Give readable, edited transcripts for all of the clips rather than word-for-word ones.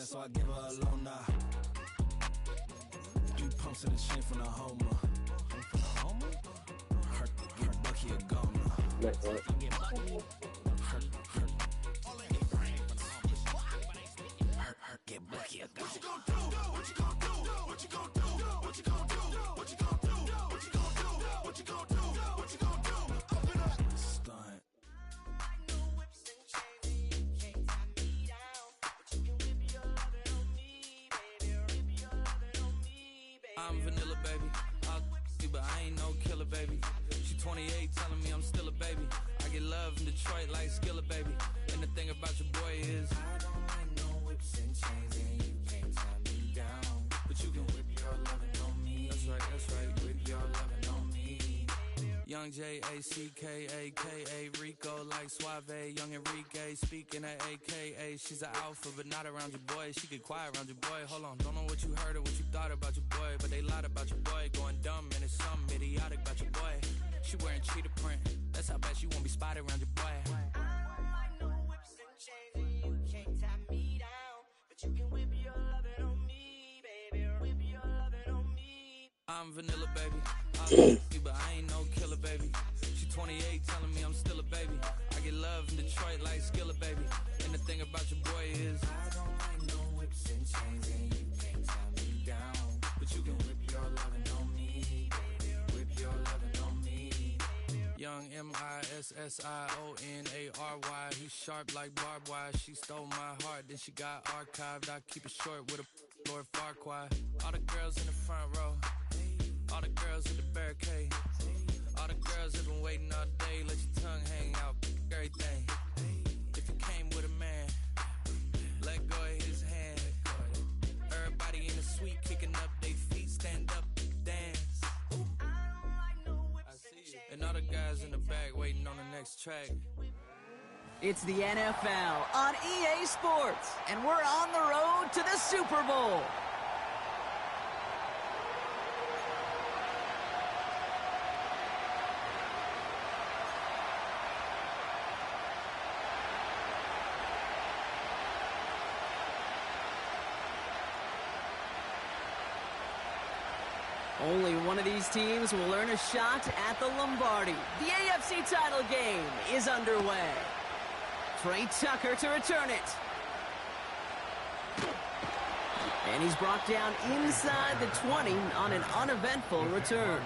so I give her a low now. 3 pumps of the shit from the Homer. Hurt Bucky a goner. Hurt get Bucky a goner. What you gonna do? What you gonna do? What you gonna do? What you gonna do? What you gonna do? What you gonna do? What you gonna do? What you gonna do? Up it up. Stunt. I'm vanilla, baby. I'll you, but I ain't no killer, baby. She 28, telling me I'm still a baby. I get love in Detroit like Skillet, baby. And the thing about your boy is I don't like no whips and chains, and you can't tie me down. But you can whip your lovin' on me. That's right, whip your lovin' on me. Young J-A-C-K-A-K-A, Rico like Suave, young Enrique, speaking at AKA. She's an alpha, but not around your boy. She get quiet around your boy. Hold on, don't know what you heard or what you thought about your boy, but they lied about your boy. Going dumb, and it's something idiotic about your boy. She wearing cheetah print, that's how bad she won't be spotted around your boy. I don't like no whips and chains, and you can't tie me down, but you can whip your lovin' on me, baby. Whip your lovin' on me. I'm vanilla, baby. I'll you, but I ain't no killer, baby. She 28, telling me I'm still a baby. I get love in Detroit like Skillet, baby. And the thing about your boy is I don't like no whips and chains, and you can't tie me down, but you can whip your lovin' on me, baby. Whip your lovin' on me. Young MISSIONARY, he's sharp like barbed wire. She stole my heart, then she got archived. I keep it short with a Lord Farquaad. All the girls in the front row, all the girls at the barricade, all the girls have been waiting all day. Let your tongue hang out, everything. If you came with a man, let go of his hand. Everybody in the suite kicking up their feet, stand up, dance. I see you. And all the guys in the back waiting on the next track. It's the NFL on EA Sports, and we're on the road to the Super Bowl. Only one of these teams will earn a shot at the Lombardi. The AFC title game is underway. Trey Tucker to return it. And he's brought down inside the 20 on an uneventful return.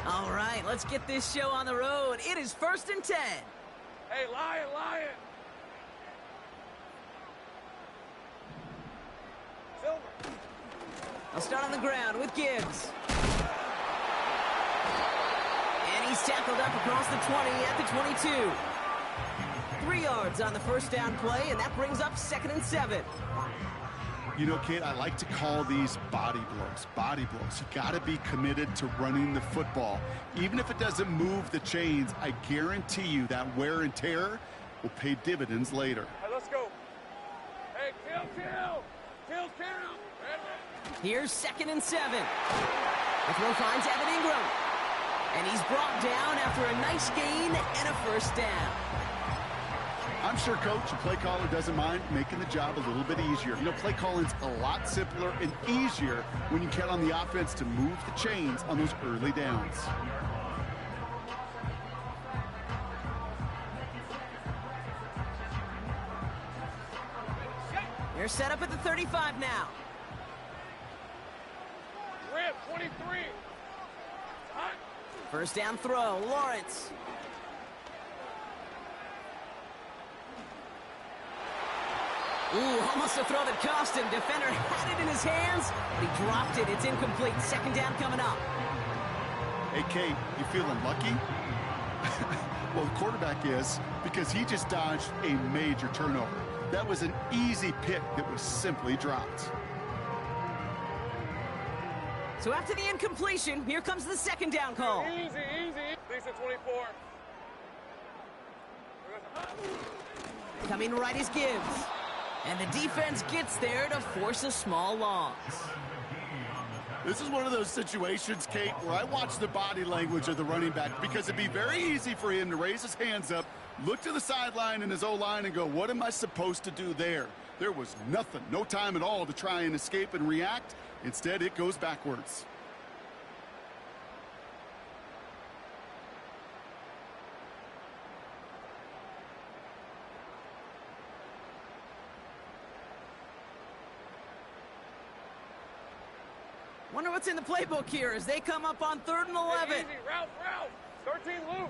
All right, let's get this show on the road. It is 1st and 10. Hey, Lion! Silver. I'll start on the ground with Gibbs. And he's tackled up across the 20 at the 22. 3 yards on the first down play, and that brings up 2nd and 7. You know, kid, I like to call these body blows. Body blows. You got to be committed to running the football. Even if it doesn't move the chains, I guarantee you that wear and tear will pay dividends later. Hey, let's go. Hey, kill. Here's 2nd and 7. The throw finds Evan Ingram. And he's brought down after a nice gain and a first down. I'm sure, Coach, the play caller doesn't mind making the job a little bit easier. You know, play calling's a lot simpler and easier when you count on the offense to move the chains on those early downs. They're set up at the 35 now. Rip, 23. Hot. First down throw, Lawrence. Ooh, almost a throw that cost him. Defender had it in his hands, but he dropped it. It's incomplete. 2nd down coming up. Hey, Kate, you feeling lucky? Well, the quarterback is, because he just dodged a major turnover. That was an easy pick that was simply dropped. So after the incompletion, here comes the second down call. Easy, easy. Lisa 24. Coming right is Gibbs. And the defense gets there to force a small loss. This is one of those situations, Kate, where I watch the body language of the running back because it'd be very easy for him to raise his hands up, look to the sideline in his O-line and go, what am I supposed to do there? There was nothing, no time at all to try and escape and react. Instead, it goes backwards. Wonder what's in the playbook here as they come up on 3rd and 11. Hey, easy. Route. 13, Luke.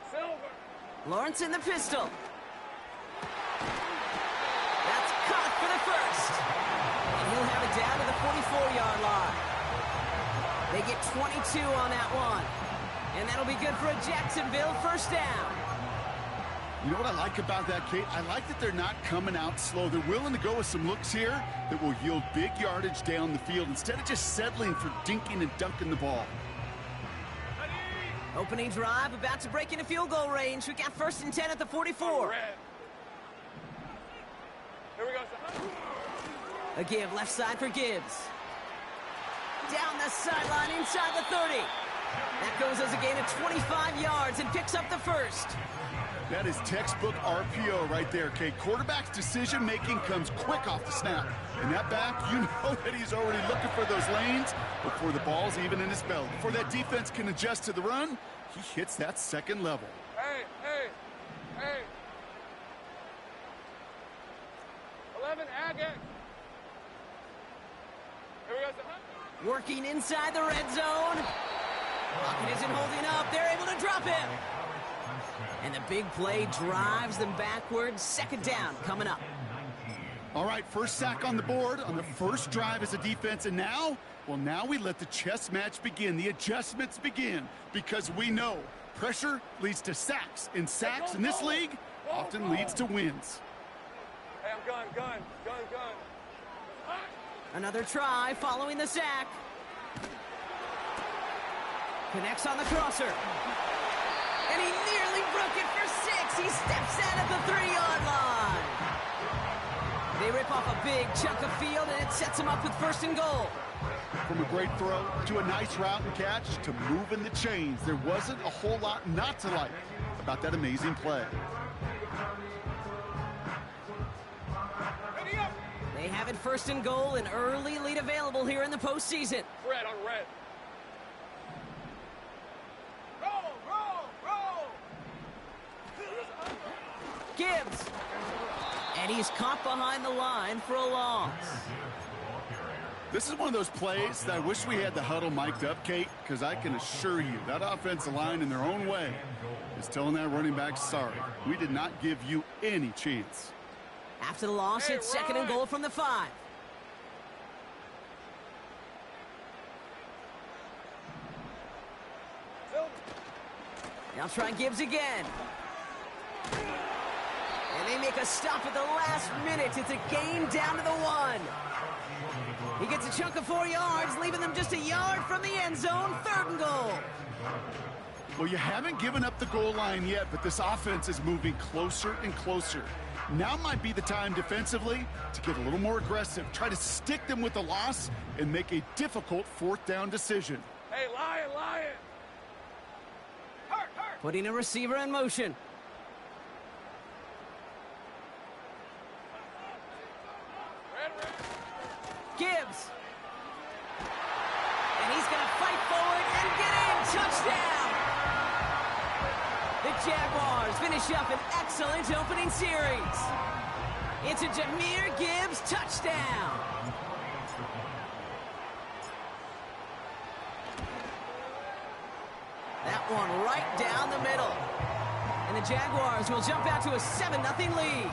Silver. Lawrence in the pistol. That's caught for the first. And he'll have it down to the 44-yard line. They get 22 on that one. And that'll be good for a Jacksonville first down. You know what I like about that, Kate? I like that they're not coming out slow. They're willing to go with some looks here that will yield big yardage down the field instead of just settling for dinking and dunking the ball. Opening drive, about to break into field goal range. We got 1st and 10 at the 44. Red. Here we go. A give left side for Gibbs. Down the sideline inside the 30. That goes as a gain of 25 yards and picks up the first. That is textbook RPO right there, Kate. Quarterback's decision-making comes quick off the snap. And that back, you know that he's already looking for those lanes before the ball's even in his belly. Before that defense can adjust to the run, he hits that second level. Hey. 11, Agate. Here we go. Working inside the red zone. Pocket isn't holding up. They're able to drop him. And the big play drives them backwards. 2nd down coming up. All right, first sack on the board on the first drive as a defense. And now, well, now we let the chess match begin. The adjustments begin because we know pressure leads to sacks. And sacks in this league often leads to wins. Hey, I'm gun. Another try following the sack. Connects on the crosser. And he nearly broke it for 6. He steps out at the 3-yard line. They rip off a big chunk of field, and it sets him up with 1st and goal. From a great throw to a nice route and catch to moving the chains, there wasn't a whole lot not to like about that amazing play. They have it 1st and goal, an early lead available here in the postseason. Red on red. Gibbs. And he's caught behind the line for a loss. This is one of those plays that I wish we had the huddle mic'd up, Kate, because I can assure you that offensive line in their own way is telling that running back, sorry, we did not give you any chance. After the loss, it's 2nd and goal from the 5. Now try Gibbs again. And they make a stop at the last minute. It's a gain down to the 1. He gets a chunk of 4 yards, leaving them just a yard from the end zone. 3rd and goal. Well, you haven't given up the goal line yet, but this offense is moving closer and closer. Now might be the time defensively to get a little more aggressive, try to stick them with the loss, and make a difficult 4th down decision. Hey, Lion. Hurt. Putting a receiver in motion. Red. Gibbs. And he's going to fight forward and get in. Touchdown. The Jaguars finish up an excellent opening series. It's a Jahmyr Gibbs touchdown. That one right down the middle. And the Jaguars will jump out to a 7-0 lead.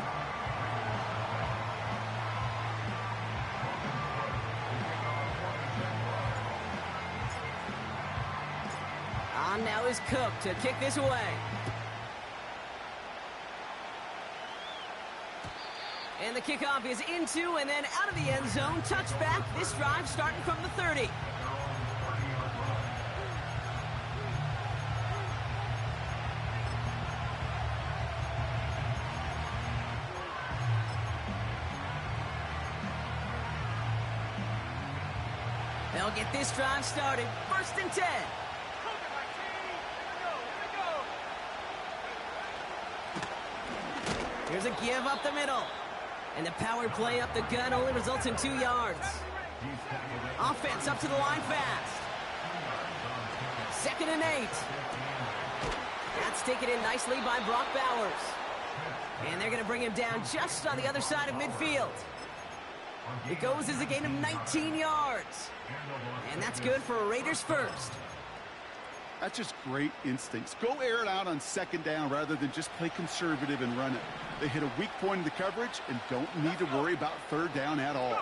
On now is Cook to kick this away. And the kickoff is into and then out of the end zone. Touchback. This drive starting from the 30. They'll get this drive started. 1st and 10. Here's a give up the middle. And the power play up the gut only results in 2 yards. Offense up to the line fast. 2nd and 8. That's taken in nicely by Brock Bowers. And they're going to bring him down just on the other side of midfield. It goes as a gain of 19 yards. And that's good for a Raiders first. That's just great instincts. Go air it out on 2nd down rather than just play conservative and run it. They hit a weak point in the coverage and don't need to worry about 3rd down at all.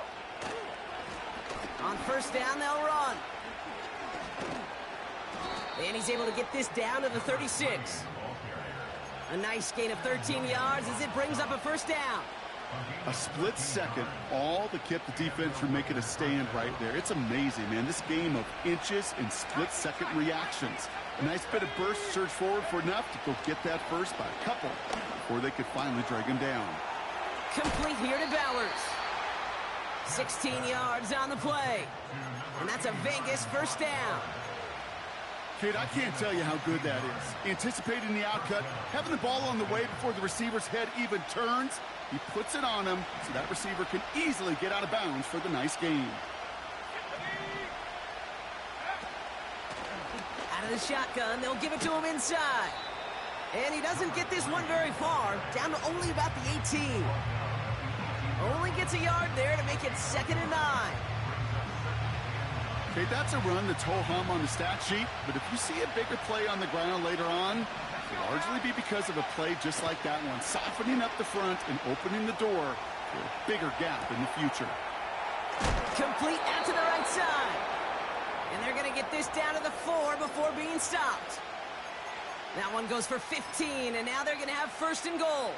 On 1st down, they'll run. And he's able to get this down to the 36. A nice gain of 13 yards as it brings up a 1st down. A split second, all that kept the defense from making a stand right there. It's amazing, man. This game of inches and split-second reactions. A nice bit of burst, surge forward for enough to go get that first by a couple before they could finally drag him down. Complete here to Bowers. 16 yards on the play. And that's a Vegas 1st down. Kid, I can't tell you how good that is. Anticipating the outcut, having the ball on the way before the receiver's head even turns. He puts it on him so that receiver can easily get out of bounds for the nice gain. Out of the shotgun, they'll give it to him inside. And he doesn't get this one very far, down to only about the 18. Only gets a yard there to make it 2nd and 9. Okay, that's a run that's ho-hum on the stat sheet, but if you see a bigger play on the ground later on, it'll largely be because of a play just like that one, softening up the front and opening the door for a bigger gap in the future. Complete out to the right side. And they're going to get this down to the 4 before being stopped. That one goes for 15, and now they're going to have 1st and goal.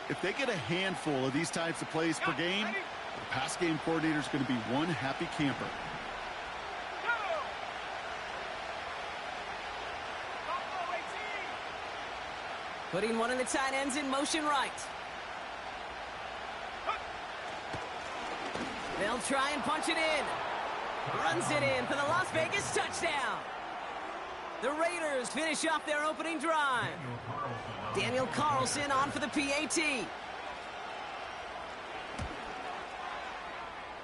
If they get a handful of these types of plays per game, the pass game coordinator is going to be one happy camper. Putting one of the tight ends in motion right. They'll try and punch it in. Runs it in for the Las Vegas touchdown. The Raiders finish off their opening drive. Daniel Carlson on for the PAT.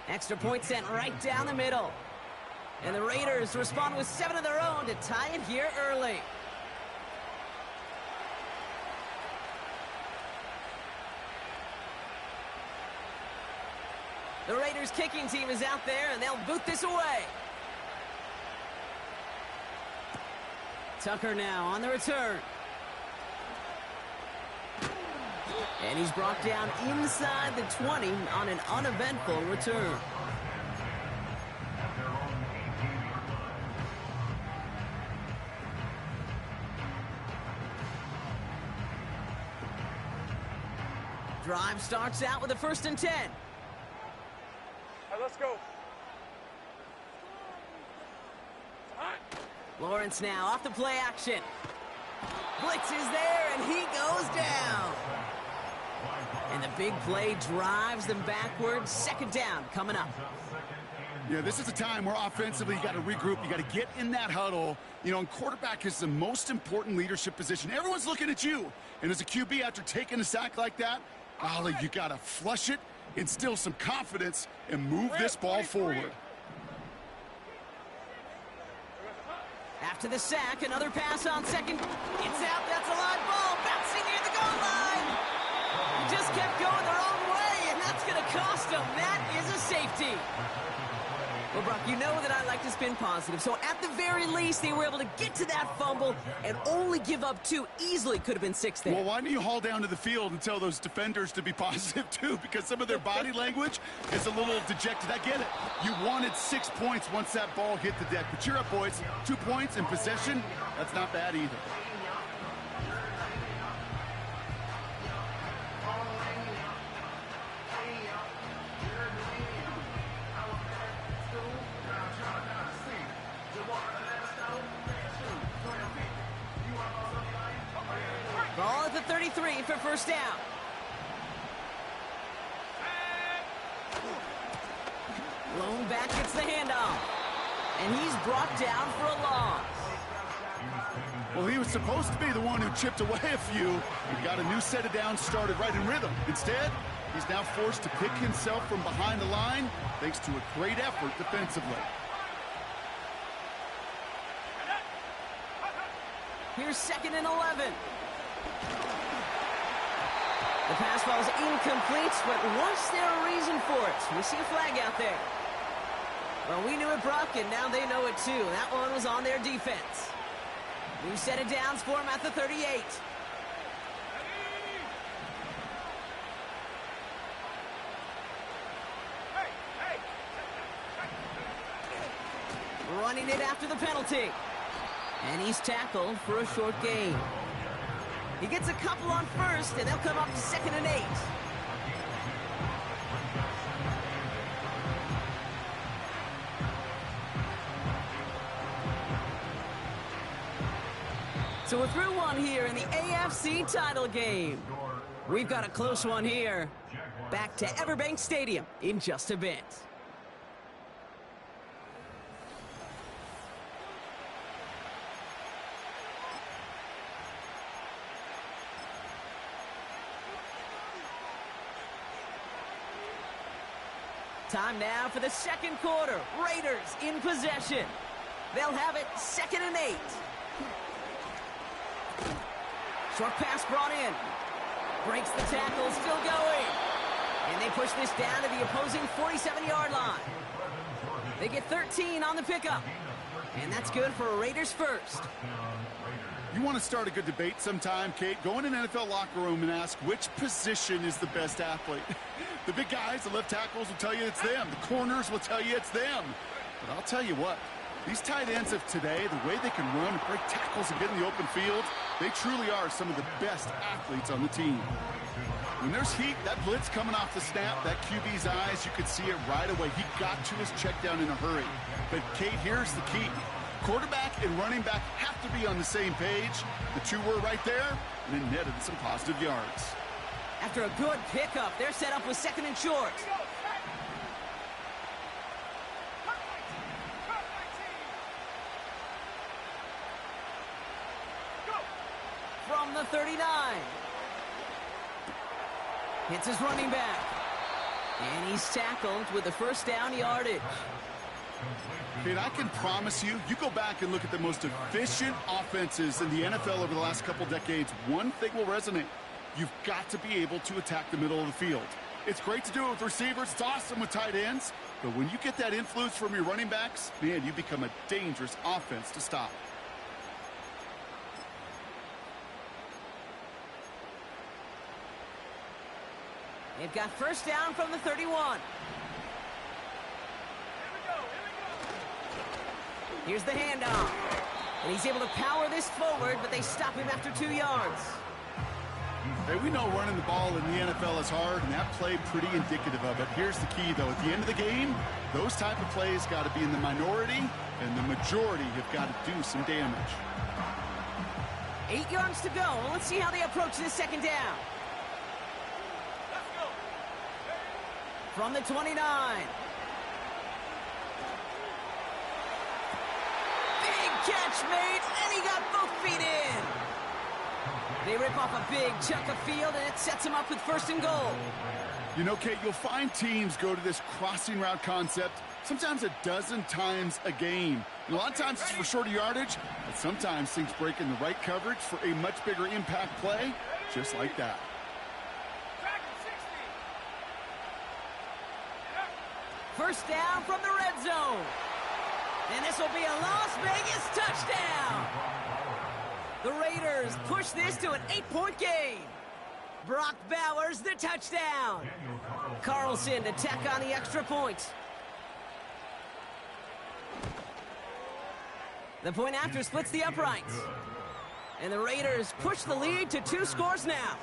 Extra point sent right down the middle. And the Raiders respond with 7 of their own to tie it here early. The Raiders kicking team is out there, and they'll boot this away. Tucker now on the return. And he's brought down inside the 20 on an uneventful return. Drive starts out with a 1st and 10. Let's go. Lawrence now off the play action. Blitz is there, and he goes down. And the big play drives them backwards. 2nd down coming up. Yeah, this is a time where offensively you got to regroup. You got to get in that huddle. You know, and quarterback is the most important leadership position. Everyone's looking at you. And as a QB, after taking a sack like that, golly, you got to flush it, instill some confidence, and move this ball forward. After the sack, another pass on 2nd. It's out. That's a live ball. Bouncing near the goal line. He just kept going the wrong way, and that's going to cost him. That is a safety. Well, Brock, you know that I like to spin positive. So at the very least, they were able to get to that fumble and only give up 2. Easily could have been 6 there. Well, why don't you haul down to the field and tell those defenders to be positive, too? Because some of their body language is a little dejected. I get it. You wanted 6 points once that ball hit the deck. But cheer up, boys. 2 points in possession, that's not bad either. 33 for first down. Lone back gets the handoff. And he's brought down for a loss. Well, he was supposed to be the one who chipped away a few and got a new set of downs started right in rhythm. Instead, he's now forced to pick himself from behind the line thanks to a great effort defensively. Here's 2nd and 11. The pass ball is incomplete, but was there a reason for it? We see a flag out there. Well, we knew it, Brock, and now they know it too. That one was on their defense. New set of downs for him at the 38. Running it after the penalty. And he's tackled for a short gain. He gets a couple on first, and they'll come up to 2nd and 8. So we're through one here in the AFC title game. We've got a close one here. Back to Everbank Stadium in just a bit. Time now for the second quarter. Raiders in possession. They'll have it 2nd and 8. Short pass brought in. Breaks the tackle, still going. And they push this down to the opposing 47-yard line. They get 13 on the pickup. And that's good for a Raiders first. You want to start a good debate sometime, Kate? Go in an NFL locker room and ask which position is the best athlete. The big guys, the left tackles will tell you it's them. The corners will tell you it's them. But I'll tell you what, these tight ends of today, the way they can run, break tackles, and get in the open field, they truly are some of the best athletes on the team. When there's heat, that blitz coming off the snap, that QB's eyes, you could see it right away. He got to his check down in a hurry. But, Kate, here's the key. Quarterback and running back have to be on the same page. The two were right there, and it netted some positive yards. After a good pickup, they're set up with 2nd and short. From the 39. Hits his running back. And he's tackled with the first down yardage. Kate, I can promise you, you go back and look at the most efficient offenses in the NFL over the last couple decades, one thing will resonate. You've got to be able to attack the middle of the field. It's great to do it with receivers. It's awesome with tight ends. But when you get that influence from your running backs, man, you become a dangerous offense to stop. They've got first down from the 31. Here's the handoff. And he's able to power this forward, but they stop him after 2 yards. Hey, we know running the ball in the NFL is hard, and that play pretty indicative of it. Here's the key, though. At the end of the game, those type of plays got to be in the minority, and the majority have got to do some damage. 8 yards to go. Let's see how they approach this second down. From the 29. Big catch made, and he got both feet in. They rip off a big chunk of field, and it sets him up with 1st and goal. You know, Kate, you'll find teams go to this crossing route concept sometimes a dozen times a game. And a lot of times it's for shorter yardage, but sometimes things break in the right coverage for a much bigger impact play, just like that. First down from the red zone. And this will be a Las Vegas touchdown. The Raiders push this to an 8-point game. Brock Bowers, the touchdown. Carlson to tack on the extra point. The point after splits the uprights. And the Raiders push the lead to 2 scores now.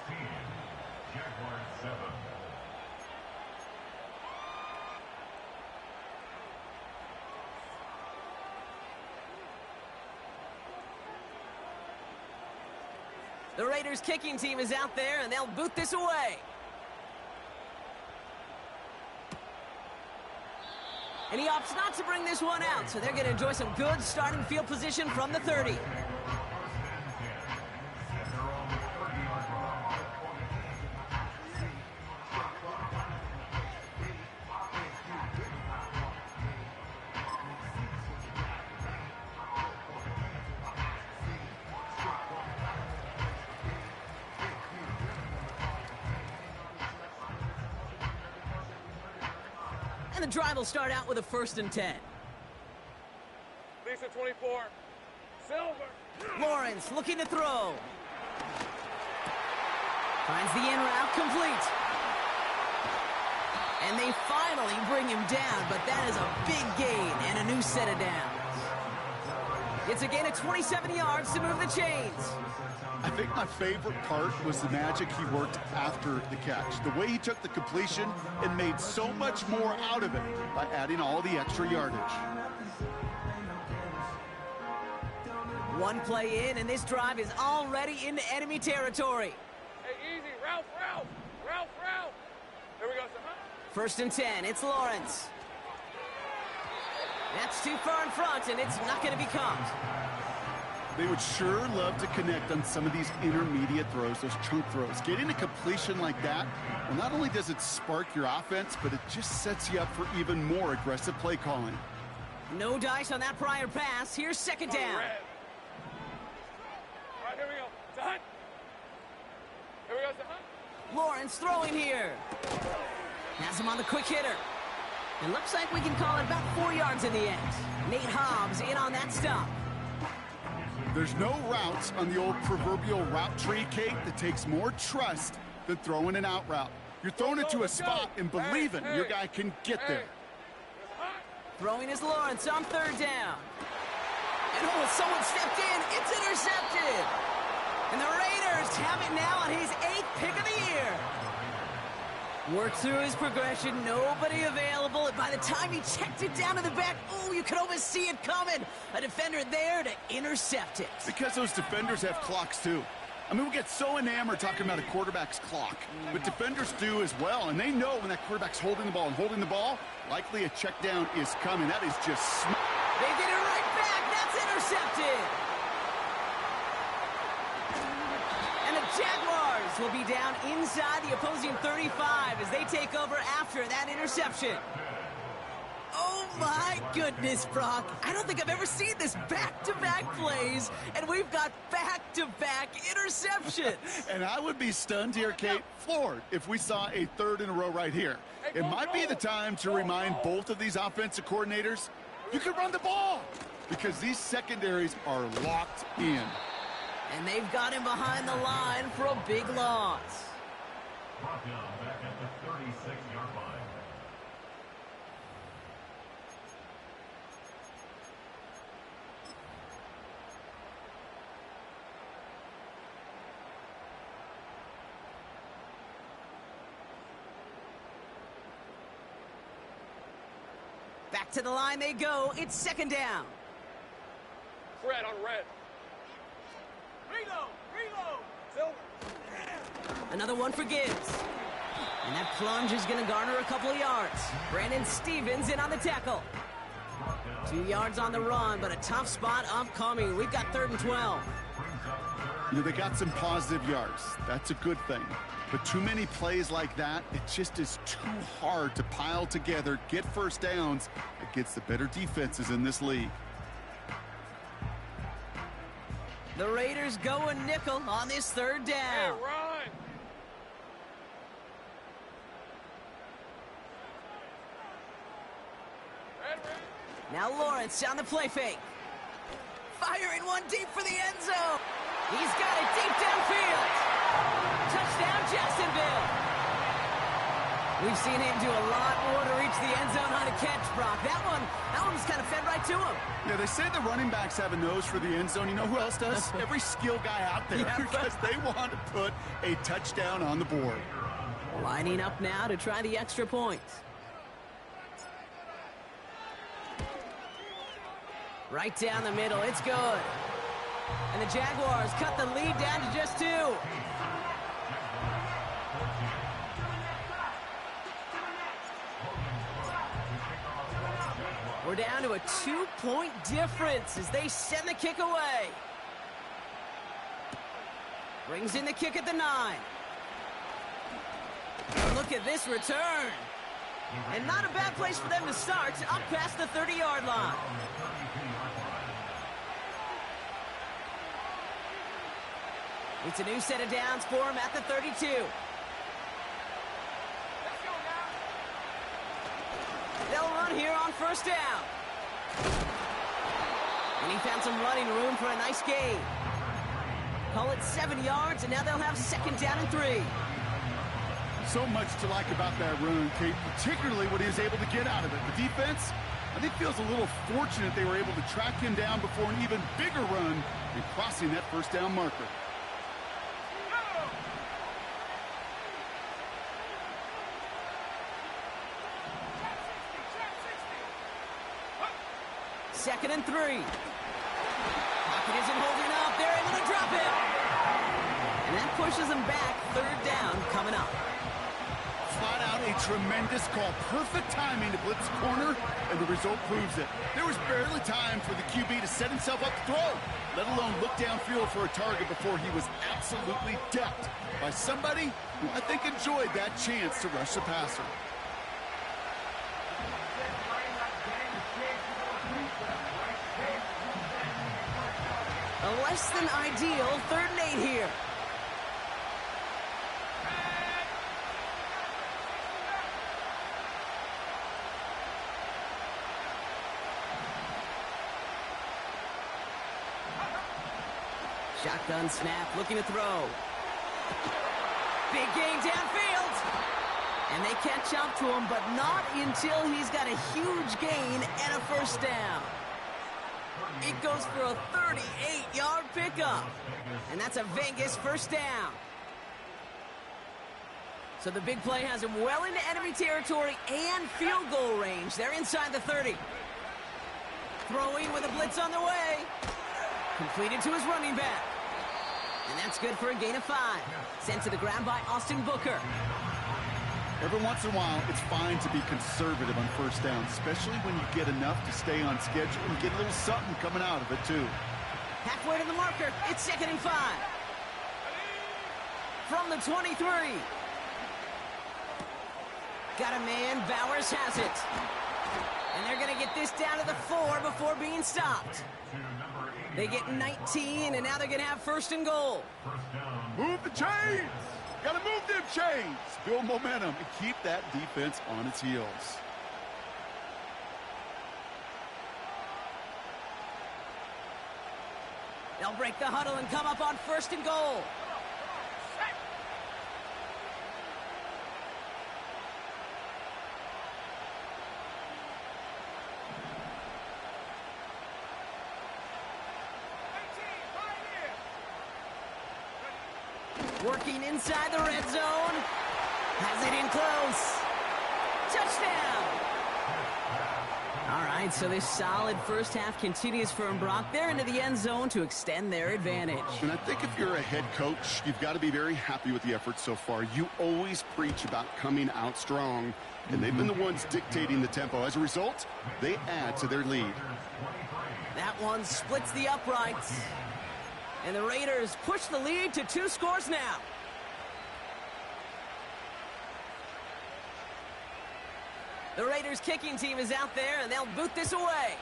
The Raiders kicking team is out there, and they'll boot this away. And he opts not to bring this one out, so they're going to enjoy some good starting field position from the 30. And the drive will start out with a 1st and 10. Lisa 24. Silver. Lawrence looking to throw. Finds the in route complete. And they finally bring him down, but that is a big gain and a new set of downs. It's a gain of 27 yards to move the chains. I think my favorite part was the magic he worked after the catch. The way he took the completion and made so much more out of it by adding all the extra yardage. One play in, and this drive is already into enemy territory. Hey, easy. Ralph. Here we go, son. 1st and 10. It's Lawrence. That's too far in front, and it's not going to be caught. They would sure love to connect on some of these intermediate throws, those chunk throws. Getting a completion like that, well, not only does it spark your offense, but it just sets you up for even more aggressive play calling. No dice on that prior pass. Here's 2nd down. All right, here we go. Son. Here we go, son. Lawrence throwing here. Has him on the quick hitter. It looks like we can call it about 4 yards in the end. Nate Hobbs in on that stop. There's no routes on the old proverbial route tree, Kate, that takes more trust than throwing an out route. You're throwing it to a spot and believing your guy can get there. Throwing is Lawrence on 3rd down. And someone stepped in. It's intercepted. And the Raiders have it now on his 8th pick of the year. Worked through his progression, nobody available, and by the time he checked it down to the back, oh, you could almost see it coming. A defender there to intercept it. Because those defenders have clocks too. I mean, we get so enamored talking about a quarterback's clock, but defenders do as well, and they know when that quarterback's holding the ball, likely a check down is coming. That is just They get it right back. That's intercepted. And the Jaguars will be down inside the opposing 35 as they take over after that interception. Oh, my goodness, Brock. I don't think I've ever seen this back-to-back plays, and we've got back-to-back interceptions. And I would be stunned here, Kate, floored, if we saw a 3rd in a row right here. It might be the time to remind both of these offensive coordinators, you can run the ball, because these secondaries are locked in. And they've got him behind the line for a big loss. Brought down back at the 36-yard line. Back to the line they go. It's 2nd down. Red on red. Reload. Silver. Another one for Gibbs. And that plunge is going to garner a couple of yards. Brandon Stevens in on the tackle. 2 yards on the run, but a tough spot upcoming. We've got 3rd and 12. You know, they got some positive yards. That's a good thing. But too many plays like that, it just is too hard to pile together, get first downs against the better defenses in this league. The Raiders go a nickel on this 3rd down. Hey, run. Red. Now Lawrence on the play fake. Firing one deep for the end zone. He's got it deep downfield. Touchdown, Jacksonville. We've seen him do a lot more to reach the end zone on a catch, Brock. That one was kind of fed right to him. Yeah, they say the running backs have a nose for the end zone. You know who else does? Every skill guy out there, because they want to put a touchdown on the board. Lining up now to try the extra point. Right down the middle. It's good. And the Jaguars cut the lead down to just 2. We're down to a 2-point difference as they send the kick away. Brings in the kick at the 9. Look at this return. And not a bad place for them to start, up past the 30-yard line. It's a new set of downs for him at the 32. They'll run here on first down. And he found some running room for a nice gain. Call it 7 yards, and now they'll have second down and 3. So much to like about that run, Kate, particularly what he was able to get out of it. The defense, I think, feels a little fortunate they were able to track him down before an even bigger run and crossing that first down marker. Second and 3. Pocket isn't holding up. They're able to drop it. And that pushes them back. Third down coming up. Flat out a tremendous call. Perfect timing to blitz corner, and the result proves it. There was barely time for the QB to set himself up to throw, let alone look downfield for a target before he was absolutely decked by somebody who I think enjoyed that chance to rush the passer. A less than ideal 3rd and 8 here. Shotgun snap, looking to throw. Big gain downfield. And they catch up to him, but not until he's got a huge gain and a first down. It goes for a 38-yard pickup. And that's a Vegas first down. So the big play has him well into enemy territory and field goal range. They're inside the 30. Throwing with a blitz on the way. Completed to his running back. And that's good for a gain of 5. Sent to the ground by Austin Booker. Every once in a while, it's fine to be conservative on first down, especially when you get enough to stay on schedule and get a little something coming out of it, too. Halfway to the marker, it's 2nd and 5. From the 23. Got a man, Bowers has it. And they're going to get this down to the 4 before being stopped. They get 19, and now they're going to have 1st and goal. Move the chains! Got to move them chains! Build momentum and keep that defense on its heels. They'll break the huddle and come up on 1st and goal. Working inside the red zone. Has it in close. Touchdown! All right, so this solid first half continues for Brock. They're into the end zone to extend their advantage. And I think if you're a head coach, you've got to be very happy with the effort so far. You always preach about coming out strong, and they've been the ones dictating the tempo. As a result, they add to their lead. That one splits the uprights. And the Raiders push the lead to 2 scores now. The Raiders kicking team is out there, and they'll boot this away.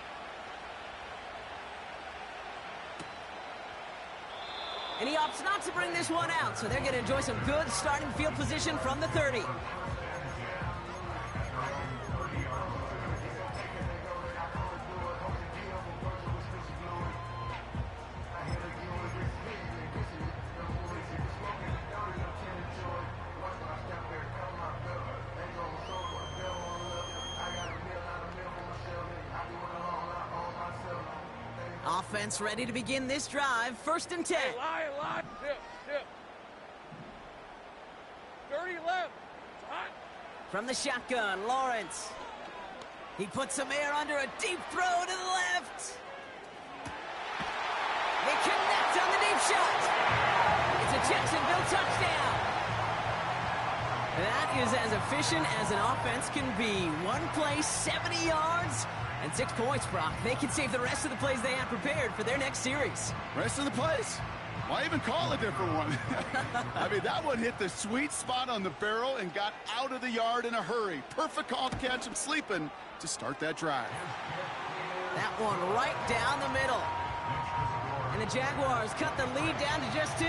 And he opts not to bring this one out, so they're going to enjoy some good starting field position from the 30. Offense ready to begin this drive. 1st and 10. Hey, lie. Dip. 30 left. Hot. From the shotgun, Lawrence. He puts some air under a deep throw to the left. They connect. is as efficient as an offense can be. One play, 70 yards, and 6 points, Brock. They can save the rest of the plays they have prepared for their next series. Rest of the plays? Why even call a different one? I mean, that one hit the sweet spot on the barrel and got out of the yard in a hurry. Perfect call to catch him sleeping to start that drive. That one right down the middle. And the Jaguars cut the lead down to just 2.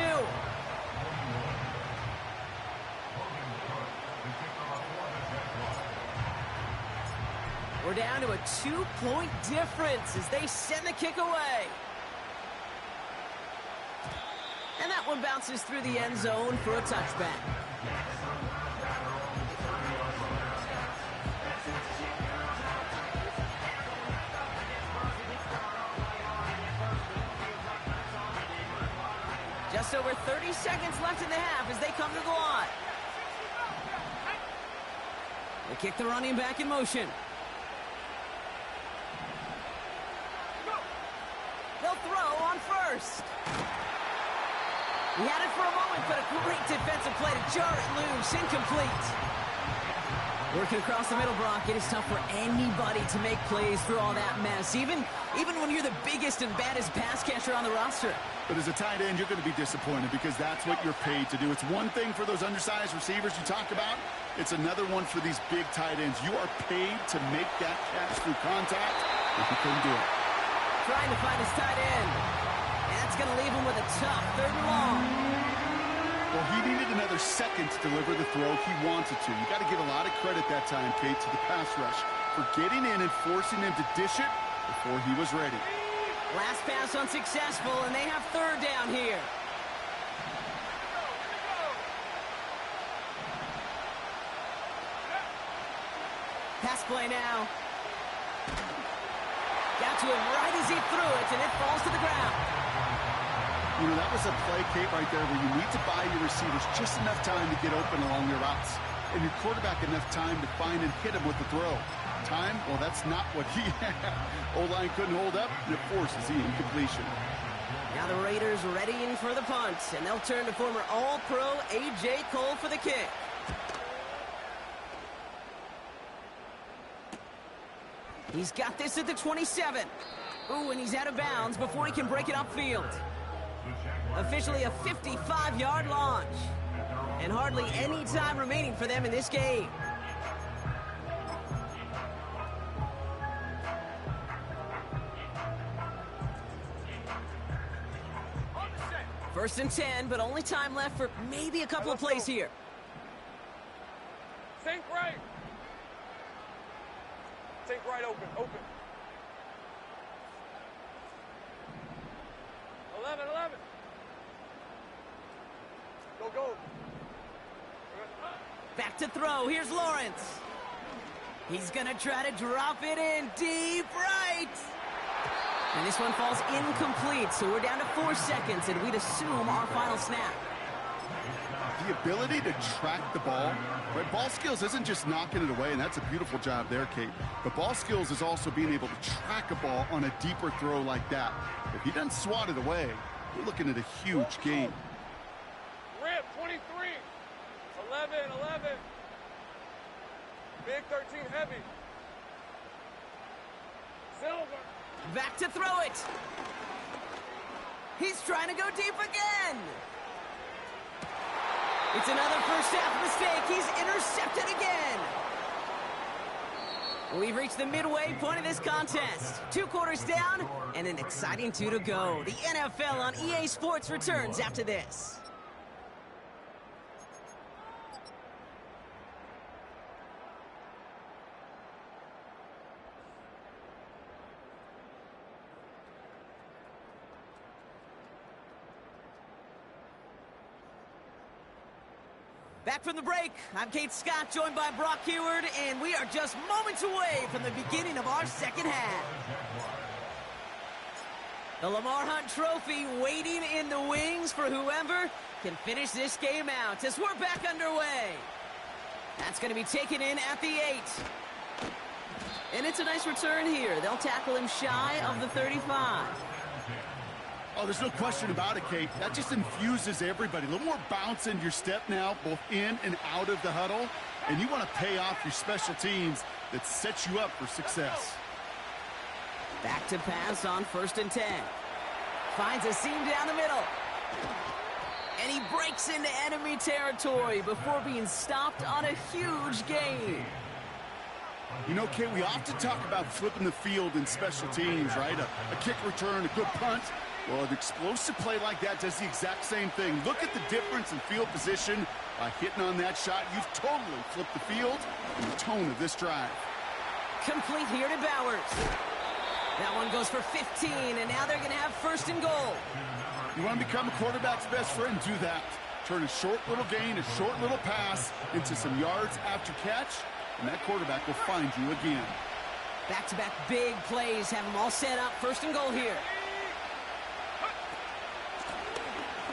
We're down to a 2-point difference as they send the kick away. And that one bounces through the end zone for a touchback. Just over 30 seconds left in the half as they come to the line. They kick the running back in motion. They'll throw on first. He had it for a moment, but a great defensive play to jar it loose. Incomplete. Working across the middle, Brock, it is tough for anybody to make plays through all that mess, even when you're the biggest and baddest pass catcher on the roster. But as a tight end, you're going to be disappointed because that's what you're paid to do. It's one thing for those undersized receivers you talk about. It's another one for these big tight ends. You are paid to make that catch through contact, but you couldn't do it. Trying to find his tight end. That's going to leave him with a tough 3rd and long. Well, he needed another second to deliver the throw he wanted to. You got to give a lot of credit that time, Kate, to the pass rush for getting in and forcing him to dish it before he was ready. Last pass unsuccessful, and they have 3rd down here. Pass play now. Got to him right as he threw it, and it falls to the ground. You know, that was a play, Kate, right there where you need to buy your receivers just enough time to get open along their routes. And your quarterback enough time to find and hit him with the throw. Time? Well, that's not what he had. O-line couldn't hold up, and it forces the incompletion. Now the Raiders readying for the punt, and they'll turn to former All-Pro A.J. Cole for the kick. He's got this at the 27. Ooh, and he's out of bounds before he can break it upfield. Officially a 55-yard launch. And hardly any time remaining for them in this game. First and 10, but only time left for maybe a couple of plays here. Sink right. Sink right open. 11. Go. Back to throw. Here's Lawrence. He's going to try to drop it in deep right. And this one falls incomplete, so we're down to 4 seconds, and we'd assume our final snap. The ability to track the ball, right? Ball skills isn't just knocking it away, and that's a beautiful job there, Kate. But ball skills is also being able to track a ball on a deeper throw like that. If he doesn't swat it away, we're looking at a huge gain. Rip, 23. 11. Big 13 heavy. Silver. Back to throw it. He's trying to go deep again. It's another first half mistake. He's intercepted again. We've reached the midway point of this contest. 2 quarters down and an exciting 2 to go. The NFL on EA Sports returns after this. Back from the break, I'm Kate Scott, joined by Brock Heward, and we are just moments away from the beginning of our second half. The Lamar Hunt Trophy waiting in the wings for whoever can finish this game out as we're back underway. That's going to be taken in at the 8. And it's a nice return here. They'll tackle him shy of the 35. Oh, there's no question about it, Kate. That just infuses everybody. A little more bounce in your step now, both in and out of the huddle. and you want to pay off your special teams that sets you up for success. Back to pass on 1st and 10. Finds a seam down the middle. And he breaks into enemy territory before being stopped on a huge gain. You know, Kate, we often talk about flipping the field in special teams, right? A kick return, a good punt. Well, an explosive play like that does the exact same thing. Look at the difference in field position. By hitting on that shot, you've totally flipped the field and the tone of this drive. Complete here to Bowers. That one goes for 15, and now they're going to have 1st and goal. You want to become a quarterback's best friend? Do that. Turn a short little gain, a short little pass into some yards after catch, and that quarterback will find you again. Back-to-back big plays have them all set up. 1st and goal here.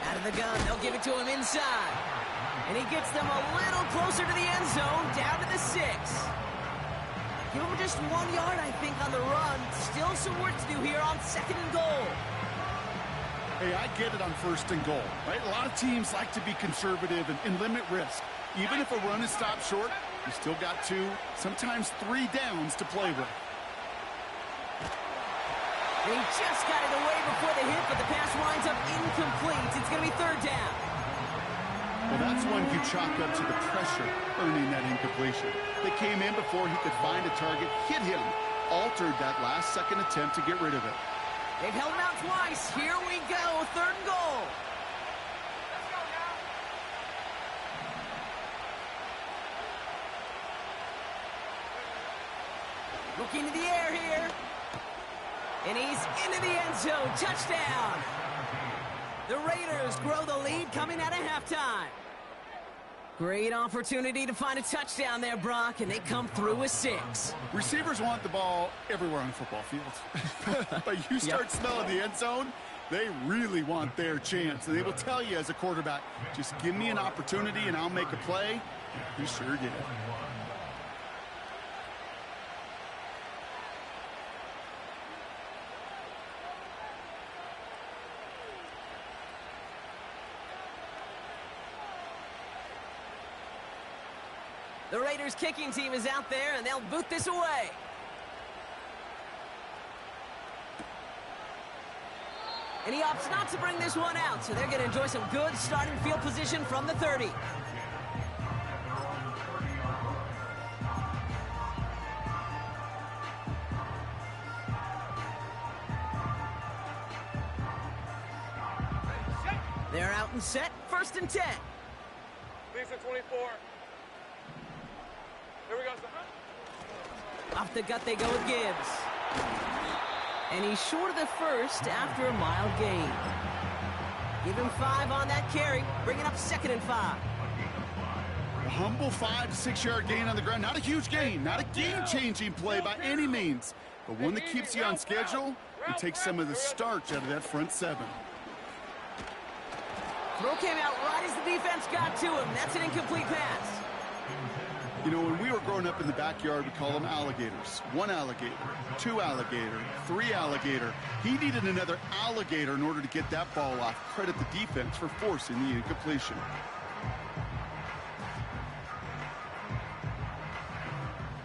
Out of the gun, they'll give it to him inside. And he gets them a little closer to the end zone, down to the 6. Give him just 1 yard, I think, on the run. Still some work to do here on 2nd and goal. Hey, I get it on 1st and goal, right? A lot of teams like to be conservative and limit risk. Even if a run is stopped short, you still got 2, sometimes 3 downs to play with. And he just got it away before the hit, but the pass winds up incomplete. It's going to be 3rd down. Well, that's one you chalk up to the pressure earning that incompletion. They came in before he could find a target, hit him, altered that last-second attempt to get rid of it. They've held him out twice. Here we go, 3rd and goal. Looking to the air here. And he's into the end zone. Touchdown. The Raiders grow the lead coming out of halftime. Great opportunity to find a touchdown there, Brock, and they come through with 6. Receivers want the ball everywhere on the football field. But you start smelling the end zone, they really want their chance. And they will tell you as a quarterback, just give me an opportunity and I'll make a play. He sure did. The Raiders kicking team is out there, and they'll boot this away. And he opts not to bring this one out, so they're going to enjoy some good starting field position from the 30. They're out and set, 1st and 10. Lisa 24. Here we go, sir. Off the gut they go with Gibbs. And he's short of the 1st after a mild gain. Give him 5 on that carry, bringing up 2nd and 5. A humble 5 to 6 yard gain on the ground. Not a huge gain, not a game-changing play by any means, but one that keeps you on schedule and takes some of the starch out of that front 7. Throw came out right as the defense got to him. That's an incomplete pass. You know, when we were growing up in the backyard, we call them alligators. 1 alligator, 2 alligator, 3 alligator. He needed another alligator in order to get that ball off. Credit the defense for forcing the incompletion.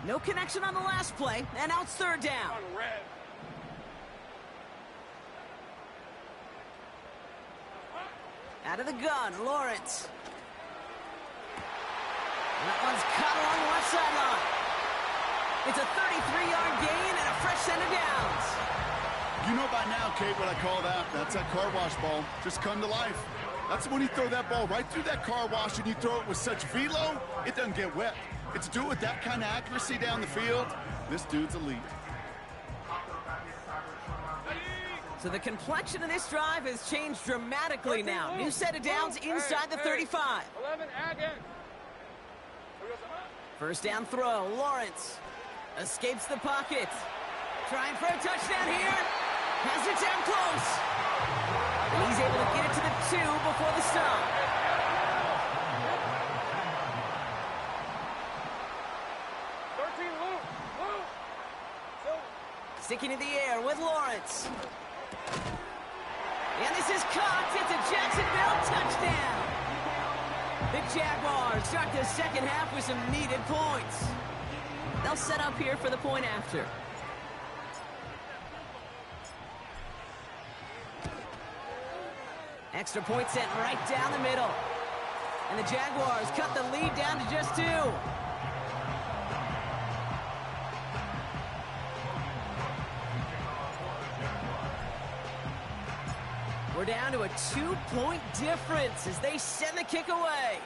No connection on the last play, and now it's 3rd down. On red. Out of the gun, Lawrence. That one's caught along the left sideline. It's a 33-yard gain and a fresh set of downs. You know by now, Kate, what I call that. That's that car wash ball. Just come to life. That's when you throw that ball right through that car wash and you throw it with such velo, it doesn't get wet. It's do it with that kind of accuracy down the field. This dude's elite. So the complexion of this drive has changed dramatically now. New set of downs inside the 35. 11 again. 1st down throw, Lawrence escapes the pocket. Trying for a touchdown here. Has it down close. And he's able to get it to the 2 before the stop. Sticking in the air with Lawrence. And this is caught. It's a Jacksonville touchdown. The Jaguars start the second half with some needed points. They'll set up here for the point after. Extra point sent right down the middle. And the Jaguars cut the lead down to just 2. We're down to a 2-point difference as they send the kick away.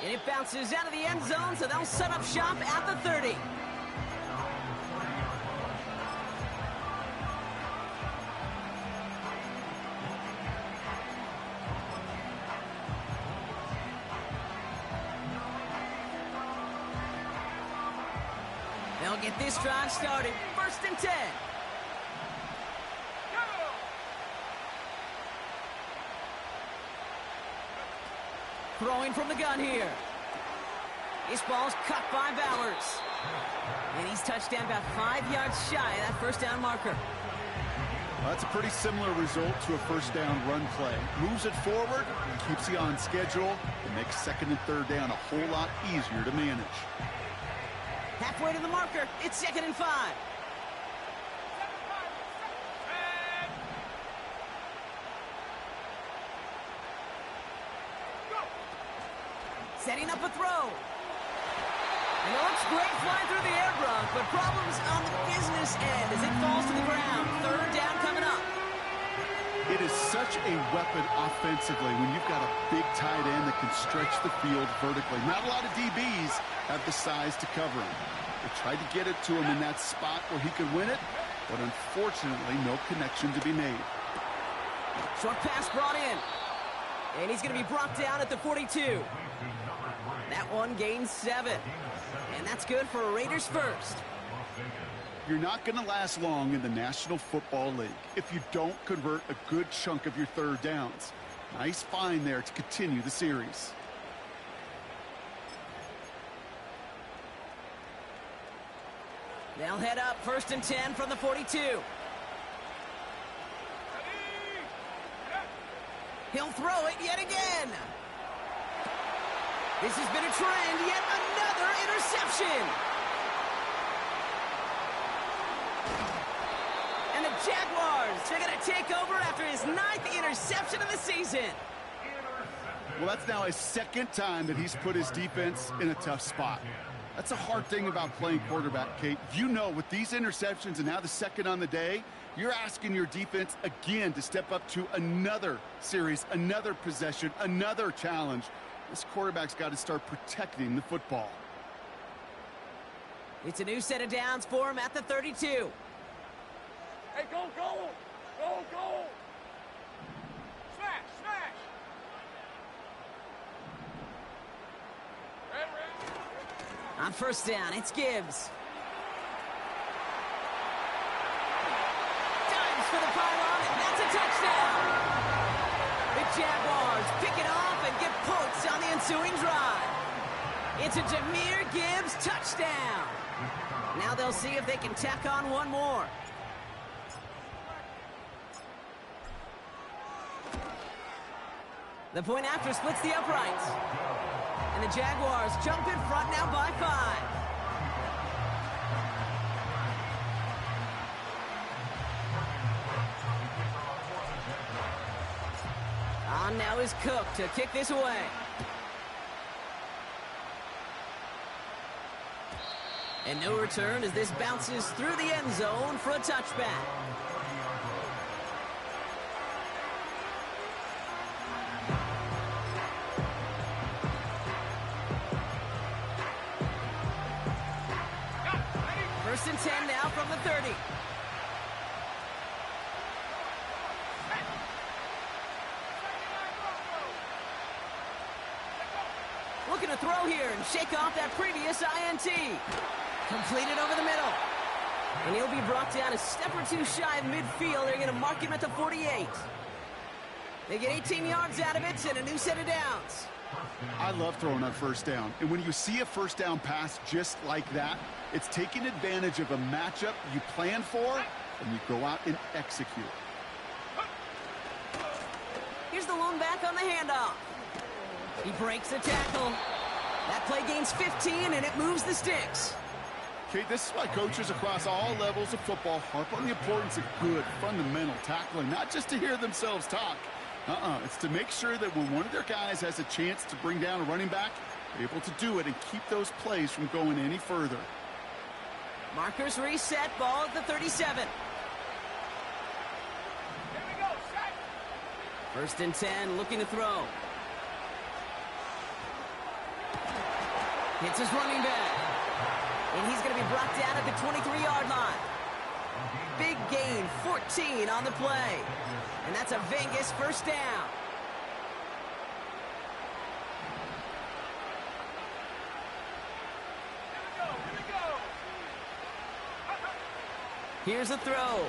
And it bounces out of the end zone, so they'll set up shop at the 30. They'll get this drive started. 1st and 10. Throwing from the gun here. This ball's cut by Bowers. And he's touched down about 5 yards shy of that first down marker. Well, that's a pretty similar result to a first down run play. Moves it forward, keeps you on schedule, and makes 2nd and 3rd down a whole lot easier to manage. Halfway to the marker, it's 2nd and 5. Setting up a throw. And it looks great flying through the air, Bronk, but problems on the business end as it falls to the ground. 3rd down coming up. It is such a weapon offensively when you've got a big tight end that can stretch the field vertically. Not a lot of DBs have the size to cover him. They tried to get it to him in that spot where he could win it, but unfortunately no connection to be made. Short pass brought in. And he's going to be brought down at the 42. That one gains 7. And that's good for a Raiders first. You're not going to last long in the National Football League if you don't convert a good chunk of your 3rd downs. Nice find there to continue the series. They'll head up 1st and 10 from the 42. He'll throw it yet again. This has been a trend, yet another interception. And the Jaguars, they're going to take over after his 9th interception of the season. Well, that's now his 2nd time that he's put his defense in a tough spot. That's a hard thing about playing quarterback, Kate. You know, with these interceptions and now the 2nd on the day, you're asking your defense again to step up to another series, another possession, another challenge. This quarterback's got to start protecting the football. It's a new set of downs for him at the 32. Hey, go, go! Go, go! Smash, smash! On 1st down, it's Gibbs. Dives for the pylon, and that's a touchdown! The Jaguars pick it off and get points on the ensuing drive. It's a Jahmyr Gibbs touchdown. Now they'll see if they can tack on one more. The point after splits the uprights. And the Jaguars jump in front now by 5. On now is Cook to kick this away. And no return as this bounces through the end zone for a touchback. First and 10 now from the 30. Looking to throw here and shake off that previous INT. Completed over the middle. And he'll be brought down a step or two shy of midfield. They're going to mark him at the 48. They get 18 yards out of it and a new set of downs. I love throwing on 1st down. And when you see a 1st down pass just like that, it's taking advantage of a matchup you plan for and you go out and execute. Here's the lone back on the handoff. He breaks the tackle. That play gains 15, and it moves the sticks. Okay, this is why coaches across all levels of football harp on the importance of good, fundamental tackling, not just to hear themselves talk. It's to make sure that when one of their guys has a chance to bring down a running back, they're able to do it and keep those plays from going any further. Markers reset, ball at the 37. First and 10, looking to throw. Hits his running back. And he's going to be brought down at the 23-yard line. Big gain, 14 on the play. And that's a Vegas first down. Here's a throw.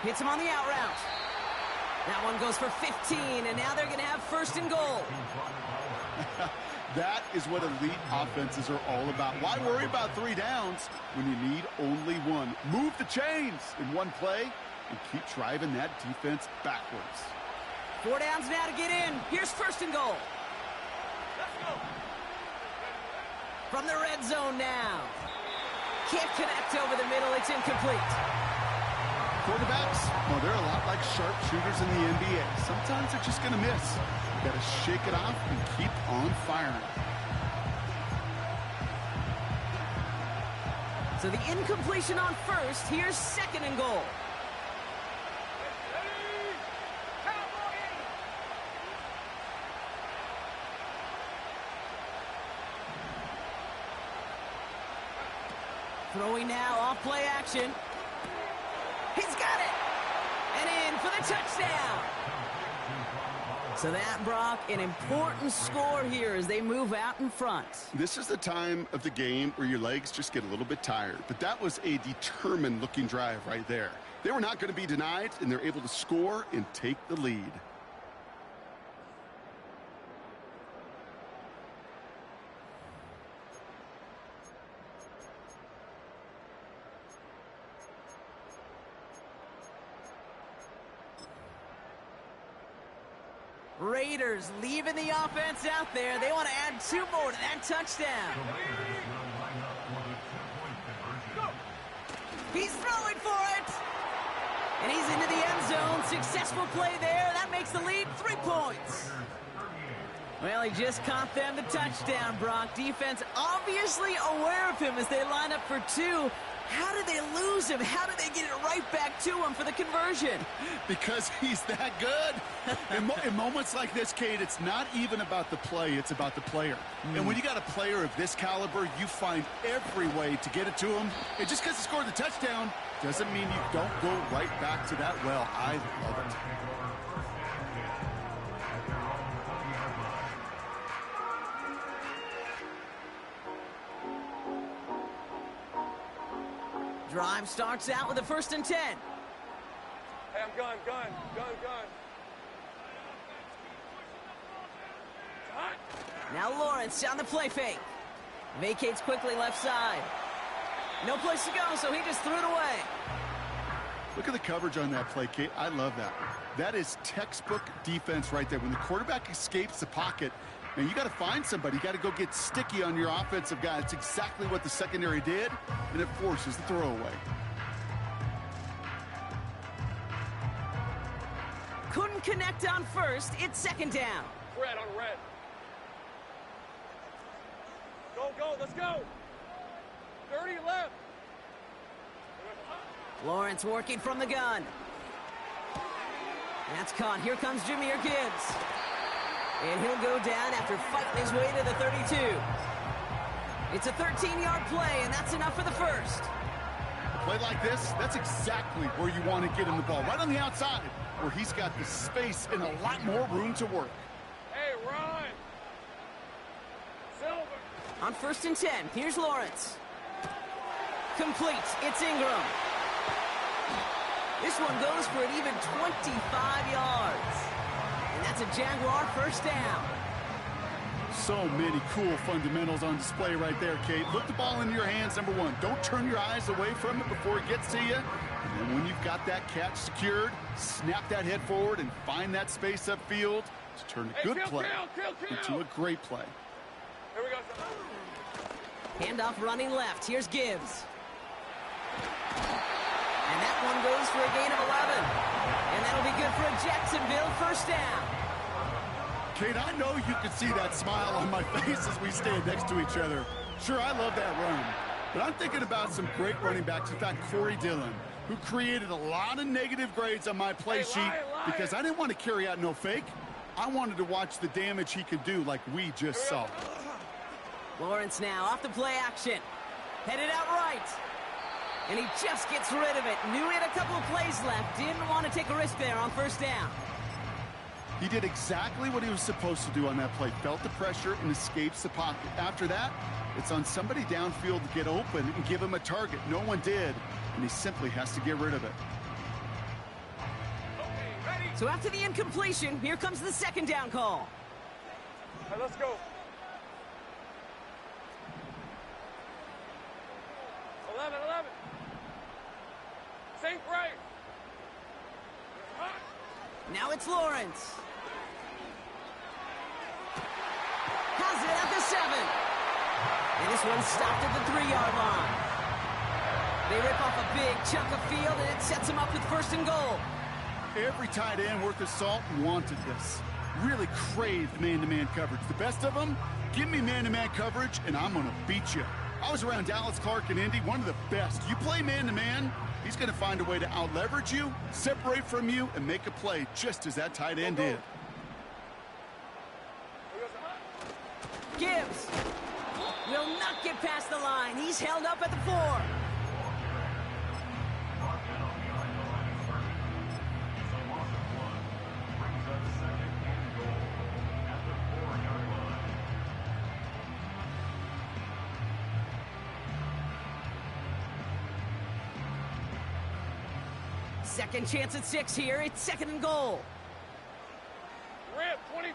Hits him on the out route. That one goes for 15, and now they're going to have first and goal. That is what elite offenses are all about. Why worry about 3 downs when you need only one? Move the chains in one play and keep driving that defense backwards. 4 downs now to get in. Here's first and goal. Let's go. From the red zone now. Can't connect over the middle. It's incomplete. Quarterbacks, well, they're a lot like sharpshooters in the NBA. Sometimes they're just going to miss. You got to shake it off and keep on firing. So the incompletion on first. Here's second and goal. Throwing now, off play action. He's got it! And in for the touchdown! So that, Brock, an important score here as they move out in front. This is the time of the game where your legs just get a little bit tired. But that was a determined-looking drive right there. They were not going to be denied, and they're able to score and take the lead. Raiders leaving the offense out there. They want to add 2 more to that touchdown. He's throwing for it. And he's into the end zone. Successful play there. That makes the lead 3 points. Well, he just caught them the touchdown, Brock. Defense obviously aware of him as they line up for 2. How did they lose him? How did they get it right back to him for the conversion? Because he's that good. In moments like this, Kate, it's not even about the play, it's about the player. And when you got a player of this caliber, you find every way to get it to him. And just because he scored the touchdown doesn't mean you don't go right back to that well. I love it. Drive starts out with a first and 10. Hey, I'm gun. Now Lawrence on the play fake. Vacates quickly left side. No place to go, so he just threw it away. Look at the coverage on that play, Kate. I love that. That is textbook defense right there. When the quarterback escapes the pocket, and you got to find somebody. You got to go get sticky on your offensive guy. It's exactly what the secondary did, and it forces the throwaway. Couldn't connect on first. It's second down. Red on red. Go, let's go. 30 left. Lawrence working from the gun. That's caught. Here comes Jahmyr Gibbs. And he'll go down after fighting his way to the 32. It's a 13-yard play, and that's enough for the first. A play like this, that's exactly where you want to get him the ball. Right on the outside, where he's got the space and a lot more room to work. Hey, Ron. Silver. On first and 10, here's Lawrence. Complete. It's Ingram. This one goes for an even 25 yards. And that's a Jaguar first down. So many cool fundamentals on display right there, Kate. Put the ball in your hands, number one. Don't turn your eyes away from it before it gets to you. And And when you've got that catch secured, snap that head forward and find that space upfield to turn a good play into a great play. Here we go, son. Handoff running left. Here's Gibbs. And that one goes for a gain of 11. And that'll be good for a Jacksonville first down. Kate, I know you can see that smile on my face as we stand next to each other. Sure, I love that run. But I'm thinking about some great running backs. In fact, Corey Dillon, who created a lot of negative grades on my play sheet because I didn't want to carry out no fake. I wanted to watch the damage he could do like we just saw. Lawrence now off the play action. Headed out right. And he just gets rid of it. Knew he had a couple of plays left. Didn't want to take a risk there on first down. He did exactly what he was supposed to do on that play. Felt the pressure and escapes the pocket. After that, it's on somebody downfield to get open and give him a target. No one did, and he simply has to get rid of it. So after the incompletion, here comes the second down call. All right, let's go. 11. Safe right. Now it's Lawrence. Has it at the 7. And this one's stopped at the 3-yard line. They rip off a big chunk of field, and it sets them up with first and goal. Every tight end worth his salt wanted this. Really craved man-to-man coverage. The best of them, give me man-to-man coverage, and I'm going to beat you. I was around Dallas Clark and Indy, one of the best. You play man-to-man, he's going to find a way to out-leverage you, separate from you, and make a play just as that tight end did. Gibbs will not get past the line. He's held up at the 4. Second chance at 6 here. It's second and goal. Rip, 23.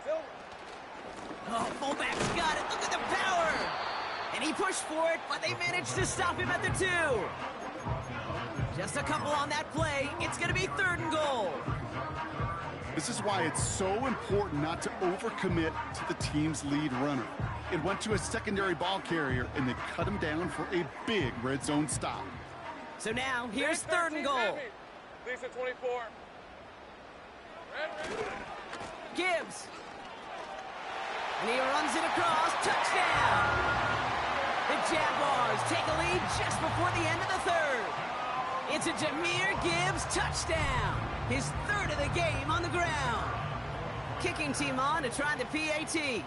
Silver. Oh, fullback's got it. Look at the power. And he pushed for it, but they managed to stop him at the 2. Just a couple on that play. It's going to be third and goal. This is why it's so important not to overcommit to the team's lead runner. It went to a secondary ball carrier, and they cut him down for a big red zone stop. So now, here's third and goal. Lisa, 24. Red. Gibbs. And he runs it across. Touchdown! The Jaguars take a lead just before the end of the 3rd. It's a Jahmyr Gibbs touchdown. His 3rd of the game on the ground. Kicking team on to try the PAT.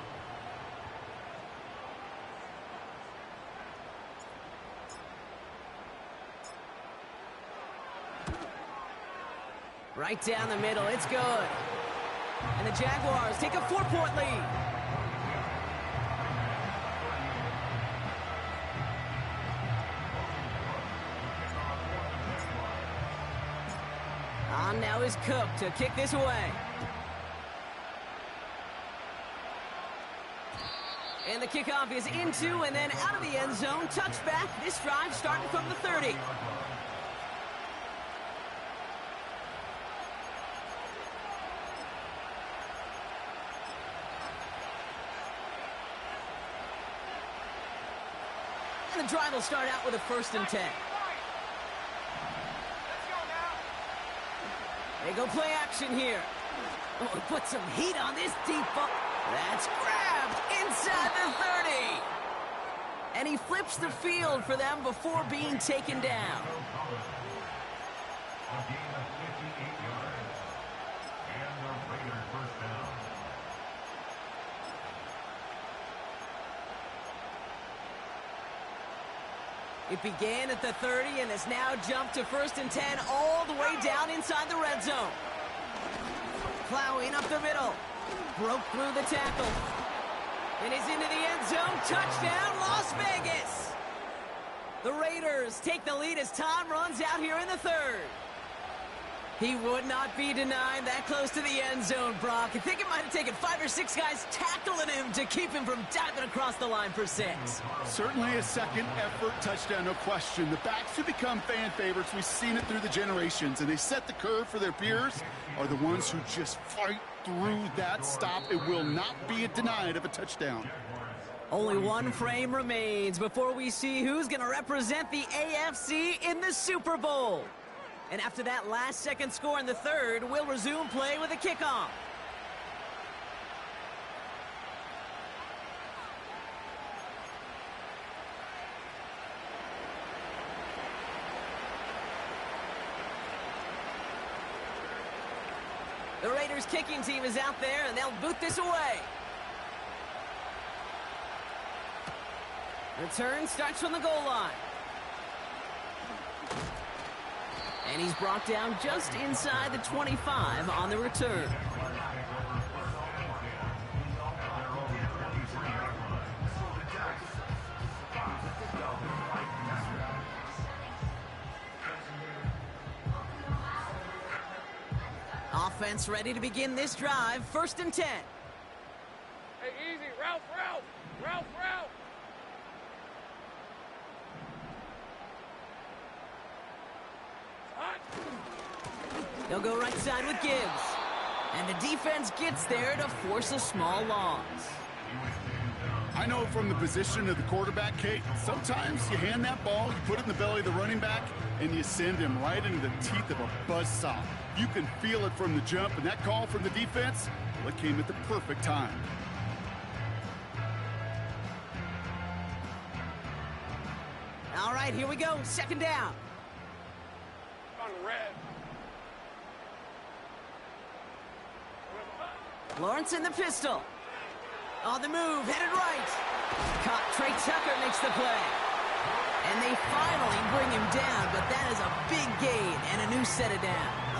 Right down the middle, it's good. And the Jaguars take a 4-point lead. On now is Cook to kick this away. And the kickoff is into and then out of the end zone. Touchback. This drive starting from the 30. And the drive will start out with a 1st and 10. They go play action here. Oh, put some heat on this deep ball. That's grabbed inside the 30. And he flips the field for them before being taken down. A gain of 58 yards. And the Raiders first down. It began at the 30 and has now jumped to 1st and 10 all the way down inside the red zone. Plowing up the middle. Broke through the tackle. And is into the end zone. Touchdown, Las Vegas. The Raiders take the lead as time runs out here in the 3rd. He would not be denied that close to the end zone, Brock. I think it might have taken 5 or 6 guys tackling him to keep him from diving across the line for 6. Certainly a second effort touchdown, no question. The backs who become fan favorites, we've seen it through the generations, and they set the curve for their peers, are the ones who just fight through that stop. It will not be denied of a touchdown. Only one frame remains before we see who's going to represent the AFC in the Super Bowl. And after that last-second score in the third, we'll resume play with a kickoff. The Raiders' kicking team is out there, and they'll boot this away. Return starts from the goal line. And he's brought down just inside the 25 on the return. Offense ready to begin this drive. 1st and 10. Hey, easy. Ralph. They'll go right side with Gibbs. And the defense gets there to force a small loss. I know from the position of the quarterback, Kate, sometimes you hand that ball, you put it in the belly of the running back, and you send him right into the teeth of a buzzsaw. You can feel it from the jump, and that call from the defense, well, it came at the perfect time. All right, here we go. 2nd down. On red. Lawrence in the pistol. On the move, headed right. Caught. Trey Tucker makes the play. And they finally bring him down, but that is a big gain and a new set of downs.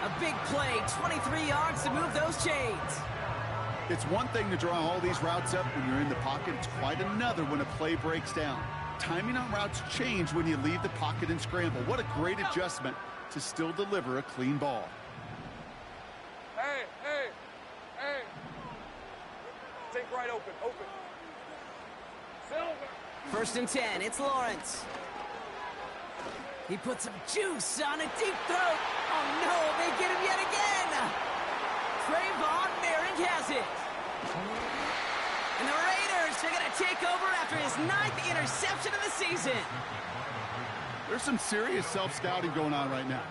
A big play, 23 yards to move those chains. It's one thing to draw all these routes up when you're in the pocket. It's quite another when a play breaks down. Timing on routes change when you leave the pocket and scramble. What a great adjustment to still deliver a clean ball. Hey. Take right open. Silver. 1st and 10, it's Lawrence. He puts some juice on a deep throw. Oh no, they get him yet again. Trayvon Merrick has it. And the Raiders are going to take over after his 9th interception of the season. There's some serious self-scouting going on right now.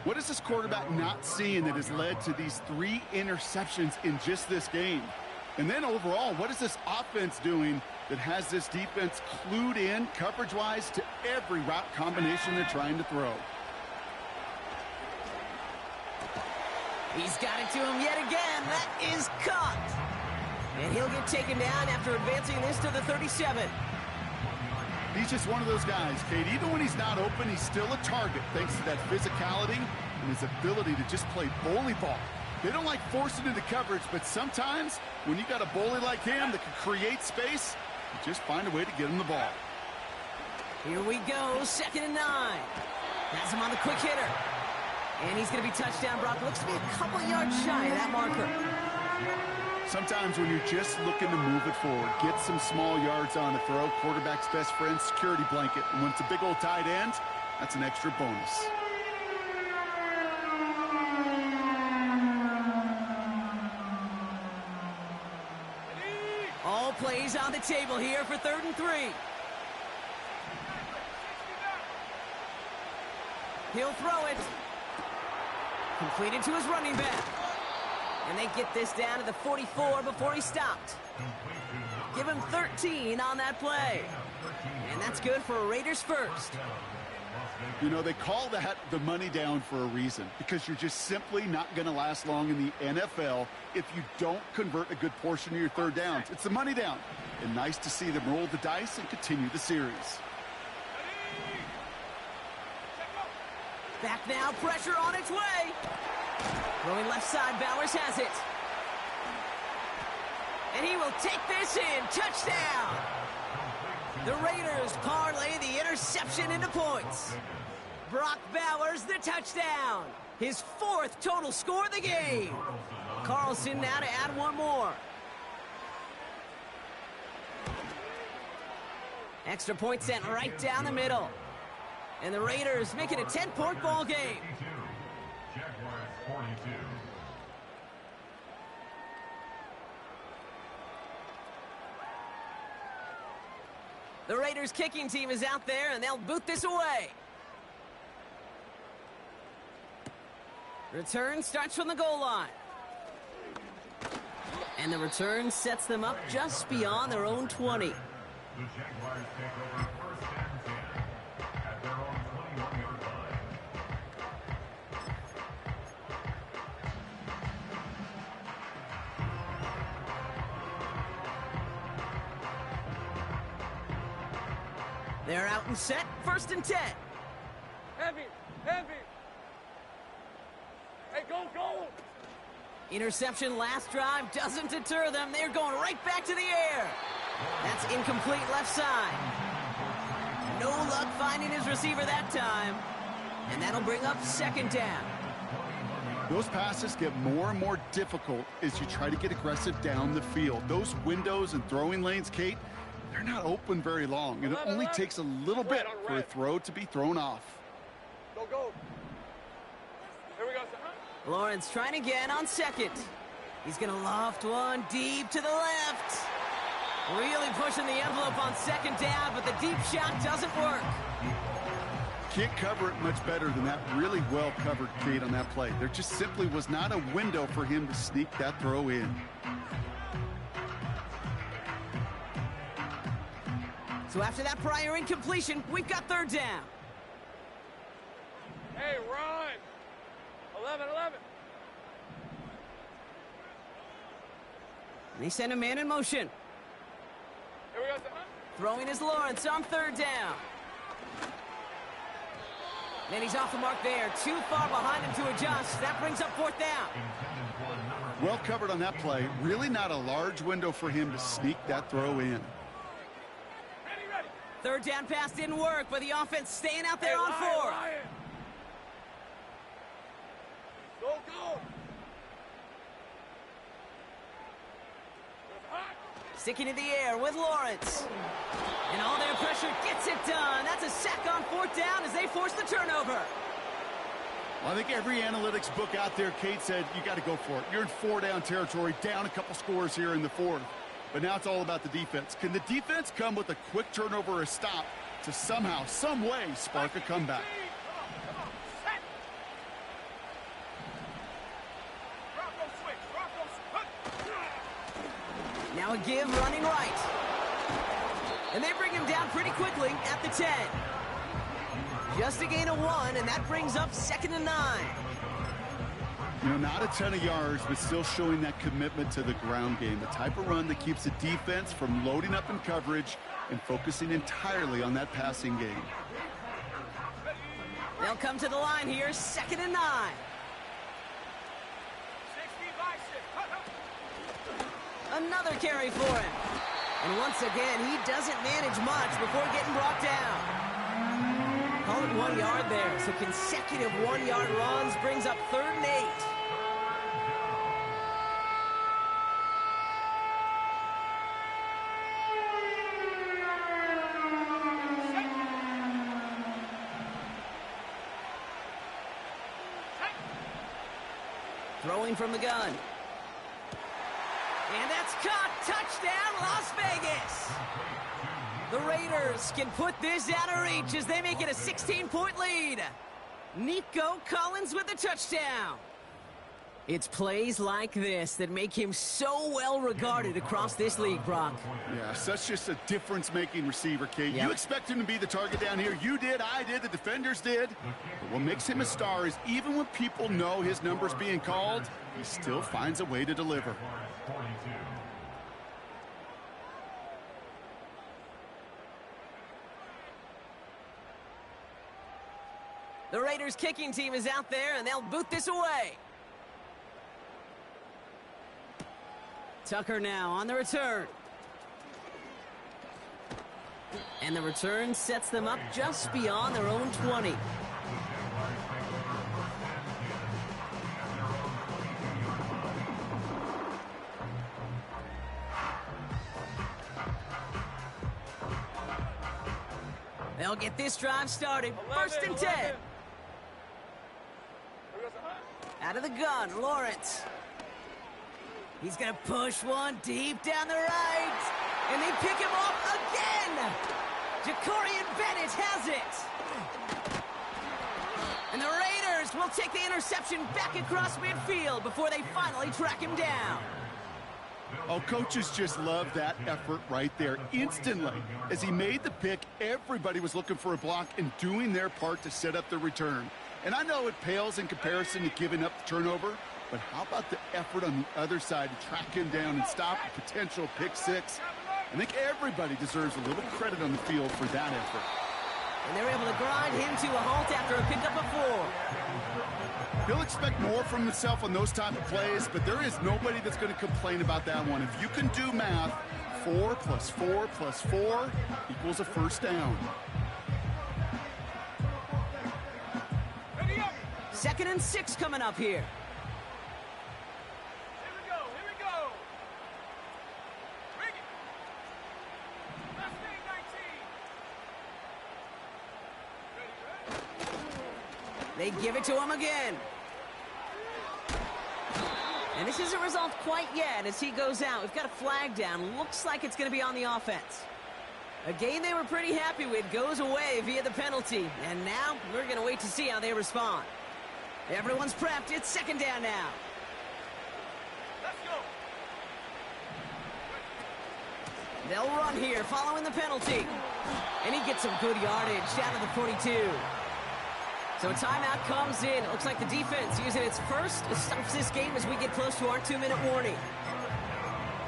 What is this quarterback not seeing that has led to these 3 interceptions in just this game? And then overall, what is this offense doing that has this defense clued in coverage-wise to every route combination they're trying to throw? He's got it to him yet again. That is caught. And he'll get taken down after advancing this to the 37. He's just one of those guys, Kate. Even when he's not open, he's still a target thanks to that physicality and his ability to just play bully ball. They don't like forcing into coverage, but sometimes when you got a bully like him that can create space, you just find a way to get him the ball. Here we go, 2nd and 9. Has him on the quick hitter. And he's going to be touchdown. Brock looks to be a couple yards shy of that marker. Sometimes when you're just looking to move it forward, get some small yards on the throw, quarterback's best friend, security blanket. And when it's a big old tight end, that's an extra bonus. All plays on the table here for 3rd and 3. He'll throw it. Completed to his running back. And they get this down to the 44 before he stopped. Give him 13 on that play. And that's good for a Raiders first. You know, they call that the money down for a reason, because you're just simply not going to last long in the NFL if you don't convert a good portion of your 3rd downs. It's the money down. And nice to see them roll the dice and continue the series. Back now, pressure on its way. Going left side, Bowers has it. And he will take this in. Touchdown! The Raiders parlay the interception into points. Brock Bowers, the touchdown. His 4th total score of the game. Carlson now to add one more. Extra point sent right down the middle. And the Raiders make it a 10-point ball game. Jaguars 42. The Raiders kicking team is out there, and they'll boot this away. Return starts from the goal line. And the return sets them up just beyond their own 20. The Jaguars take over 1st and 10 at their own 21-yard line. They're out and set, 1st and 10. Heavy, heavy. Hey, go, go. Interception last drive doesn't deter them. They're going right back to the air. That's incomplete left side. No luck finding his receiver that time. And that'll bring up 2nd down. Those passes get more and more difficult as you try to get aggressive down the field. Those windows and throwing lanes, Kate, they're not open very long. And it only takes a little bit for a throw to be thrown off. Go, go. Here we go, sir. Lawrence trying again on 2nd. He's going to loft one deep to the left. Really pushing the envelope on 2nd down, but the deep shot doesn't work. Can't cover it much better than that. Really well covered, Kate, on that play. There just simply was not a window for him to sneak that throw in. So after that prior incompletion, we've got 3rd down. Hey, run. 11-11. And they send a man in motion. Here we go, sir. Throwing is Lawrence on 3rd down. And he's off the mark there. Too far behind him to adjust. That brings up 4th down. Well covered on that play. Really not a large window for him to sneak that throw in. Ready, ready. 3rd down pass didn't work, but the offense staying out there on 4th. Go, go. Sticking in the air with Lawrence. And all their pressure gets it done. That's a sack on 4th down as they force the turnover. Well, I think every analytics book out there, Kate, said you got to go for it. You're in 4-down territory, down a couple scores here in the 4th. But now it's all about the defense. Can the defense come with a quick turnover or a stop to somehow, some way, spark a comeback? Now a give running right. And they bring him down pretty quickly at the 10. Just a gain of 1, and that brings up 2nd and 9. You know, not a ton of yards, but still showing that commitment to the ground game. The type of run that keeps the defense from loading up in coverage and focusing entirely on that passing game. They'll come to the line here, 2nd and 9. Another carry for him. And once again, he doesn't manage much before getting brought down. Call it 1 yard there. So consecutive 1-yard runs brings up 3rd and 8. Throwing from the gun. And that's caught. Touchdown, Las Vegas. The Raiders can put this out of reach as they make it a 16-point lead. Nico Collins with the touchdown. It's plays like this that make him so well regarded across this league, Brock. Yeah, such just a difference-making receiver, Kate. Yep. You expect him to be the target down here. You did, I did, the defenders did. But what makes him a star is even when people know his number's being called, he still finds a way to deliver. The Raiders kicking team is out there, and they'll boot this away. Tucker now on the return. And the return sets them up just beyond their own 20. They'll get this drive started. 1st and 10. Here we go, Out of the gun, Lawrence. He's going to push one deep down the right. And they pick him off again. Jacorian Bennett has it. And the Raiders will take the interception back across midfield before they finally track him down. Oh, coaches just love that effort right there. Instantly, as he made the pick, everybody was looking for a block and doing their part to set up the return. And I know it pales in comparison to giving up the turnover, but how about the effort on the other side to track him down and stop a potential pick six? I think everybody deserves a little credit on the field for that effort. And they're able to grind him to a halt after a pickup of 4. He'll expect more from himself on those type of plays, but there is nobody that's going to complain about that one. If you can do math, 4 + 4 + 4 equals a first down. 2nd and 6 coming up here. Here we go. Bring it. Last thing, 19. They give it to him again. And this isn't resolved quite yet as he goes out. We've got a flag down. Looks like it's going to be on the offense. A game they were pretty happy with goes away via the penalty. And now we're going to wait to see how they respond. Everyone's prepped. It's 2nd down now. Let's go. They'll run here following the penalty. And he gets some good yardage down to the 42. So a timeout comes in. It looks like the defense using its first stops this game as we get close to our 2-minute warning.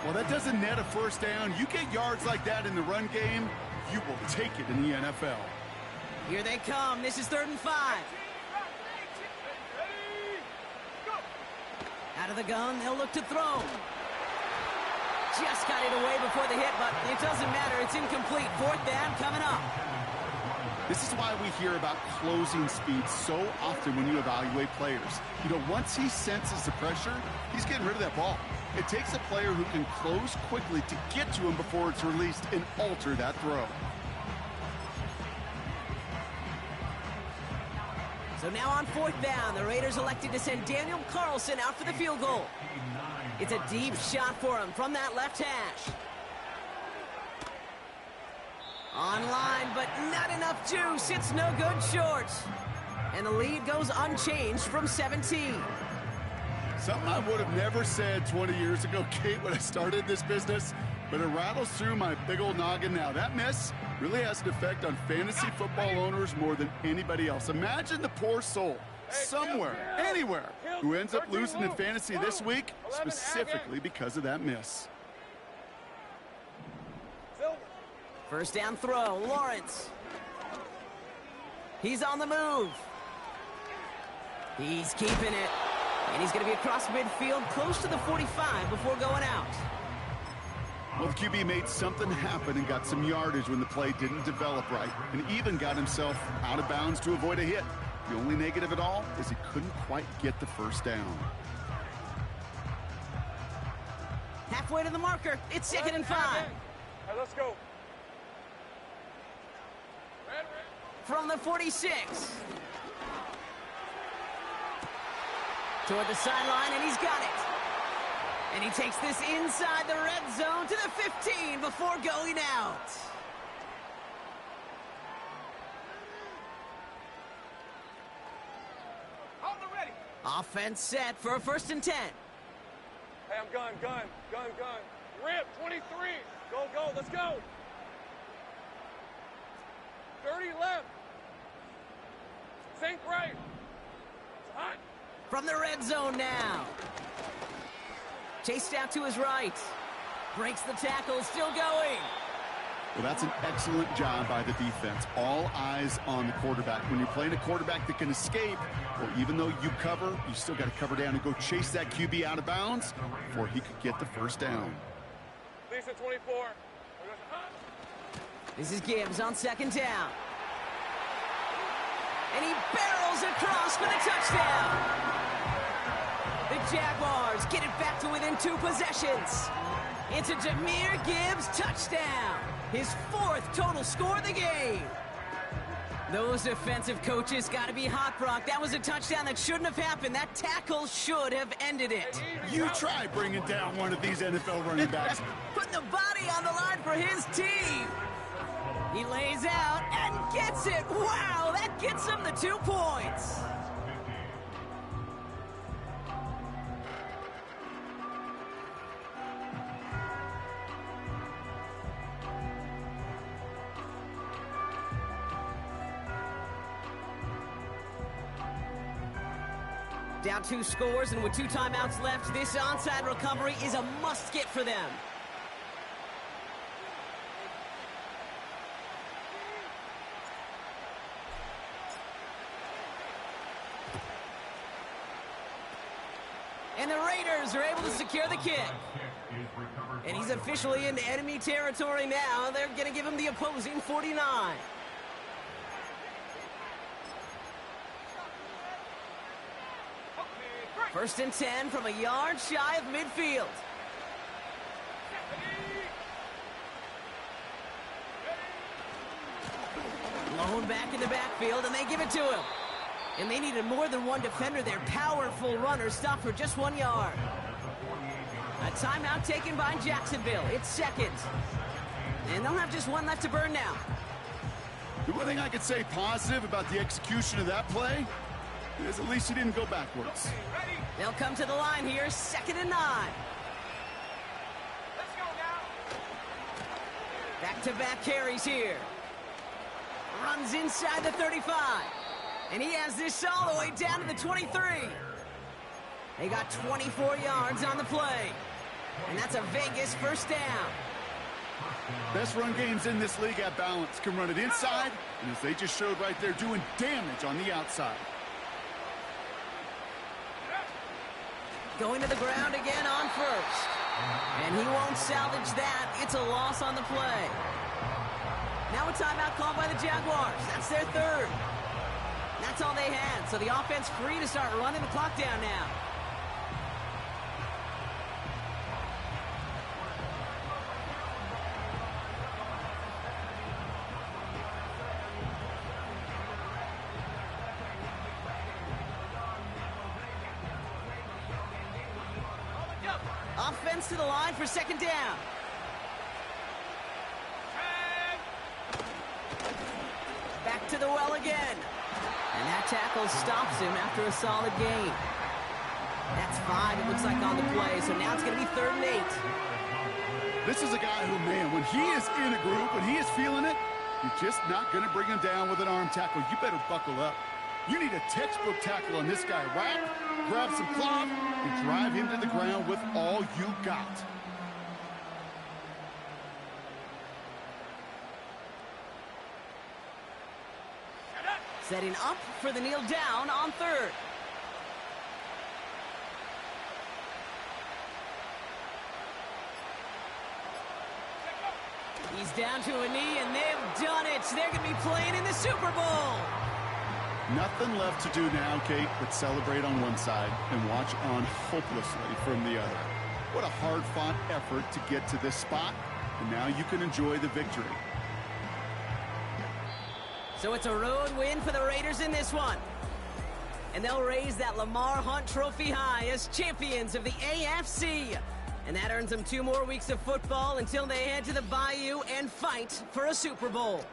Well, that doesn't net a first down. You get yards like that in the run game, you will take it in the NFL. Here they come. This is 3rd and 5. Ready, go. Out of the gun, they'll look to throw. Just got it away before the hit, but it doesn't matter. It's incomplete. 4th down coming up. This is why we hear about closing speed so often when you evaluate players. You know, once he senses the pressure, he's getting rid of that ball. It takes a player who can close quickly to get to him before it's released and alter that throw. So now on 4th down, the Raiders elected to send Daniel Carlson out for the field goal. It's a deep shot for him from that left hash. Online, but not enough juice. It's no good short. And the lead goes unchanged from 17. Something I would have never said 20 years ago, Kate, when I started this business, but it rattles through my big old noggin now. That miss really has an effect on fantasy football owners more than anybody else. Imagine the poor soul somewhere, anywhere, who ends up losing in fantasy this week, specifically because of that miss. 1st down throw, Lawrence. He's on the move. He's keeping it. And he's going to be across midfield, close to the 45 before going out. Well, the QB made something happen and got some yardage when the play didn't develop right, and even got himself out of bounds to avoid a hit. The only negative at all is he couldn't quite get the first down. Halfway to the marker. It's 2nd and 5. All right, let's go. From the 46. Toward the sideline, and he's got it. And he takes this inside the red zone to the 15 before going out. Hold the ready. Offense set for a 1st and 10. Hey, I'm gun. Rip, 23. Go, let's go. 30 left. Sink right. It's hot. From the red zone now. Chased out to his right. Breaks the tackle, still going. Well, that's an excellent job by the defense. All eyes on the quarterback. When you're playing a quarterback that can escape, well, even though you cover, you still got to cover down and go chase that QB out of bounds before he could get the first down. Lisa, 24. This is Gibbs on 2nd down. And he barrels across for the touchdown. The Jaguars get it back to within 2 possessions. It's a Jahmyr Gibbs touchdown. His 4th total score of the game. Those defensive coaches got to be hot, Brock. That was a touchdown that shouldn't have happened. That tackle should have ended it. You try bringing down one of these NFL running backs. Putting the body on the line for his team. He lays out and gets it. Wow, that gets him the 2 points. Down 2 scores, and with 2 timeouts left, this onside recovery is a must-get for them. And the Raiders are able to secure the kick. And he's officially into enemy territory now. They're going to give him the opposing 49. First and 10 from a yard shy of midfield. Blown back in the backfield, and they give it to him. And they needed more than one defender. Their powerful runner stopped for just 1 yard. A timeout taken by Jacksonville. It's second. And they'll have just 1 left to burn now. The one thing I could say positive about the execution of that play is at least he didn't go backwards. They'll come to the line here, 2nd and 9. Let's go now. Back-to-back carries here. Runs inside the 35. And he has this all the way down to the 23. They got 24 yards on the play. And that's a Vegas first down. Best run games in this league at balance. Can run it inside, and as they just showed right there, doing damage on the outside. Going to the ground again on first. And he won't salvage that. It's a loss on the play. Now a timeout called by the Jaguars. That's their 3rd. That's all they had. So the offense free to start running the clock down now. Offense to the line for 2nd down. Back to the well again. And that tackle stops him after a solid gain. That's 5, it looks like, on the play. So now it's going to be 3rd and 8. This is a guy who, man, when he is in a group, when he is feeling it, you're just not going to bring him down with an arm tackle. You better buckle up. You need a textbook tackle on this guy. Wrap, grab some cloth, and drive him to the ground with all you got. Setting up for the kneel down on 3rd. He's down to a knee, and they've done it. They're going to be playing in the Super Bowl. Nothing left to do now, Kate, but celebrate on one side and watch on hopelessly from the other. What a hard-fought effort to get to this spot, and now you can enjoy the victory. So it's a road win for the Raiders in this one. And they'll raise that Lamar Hunt trophy high as champions of the AFC. And that earns them 2 more weeks of football until they head to the Bayou and fight for a Super Bowl.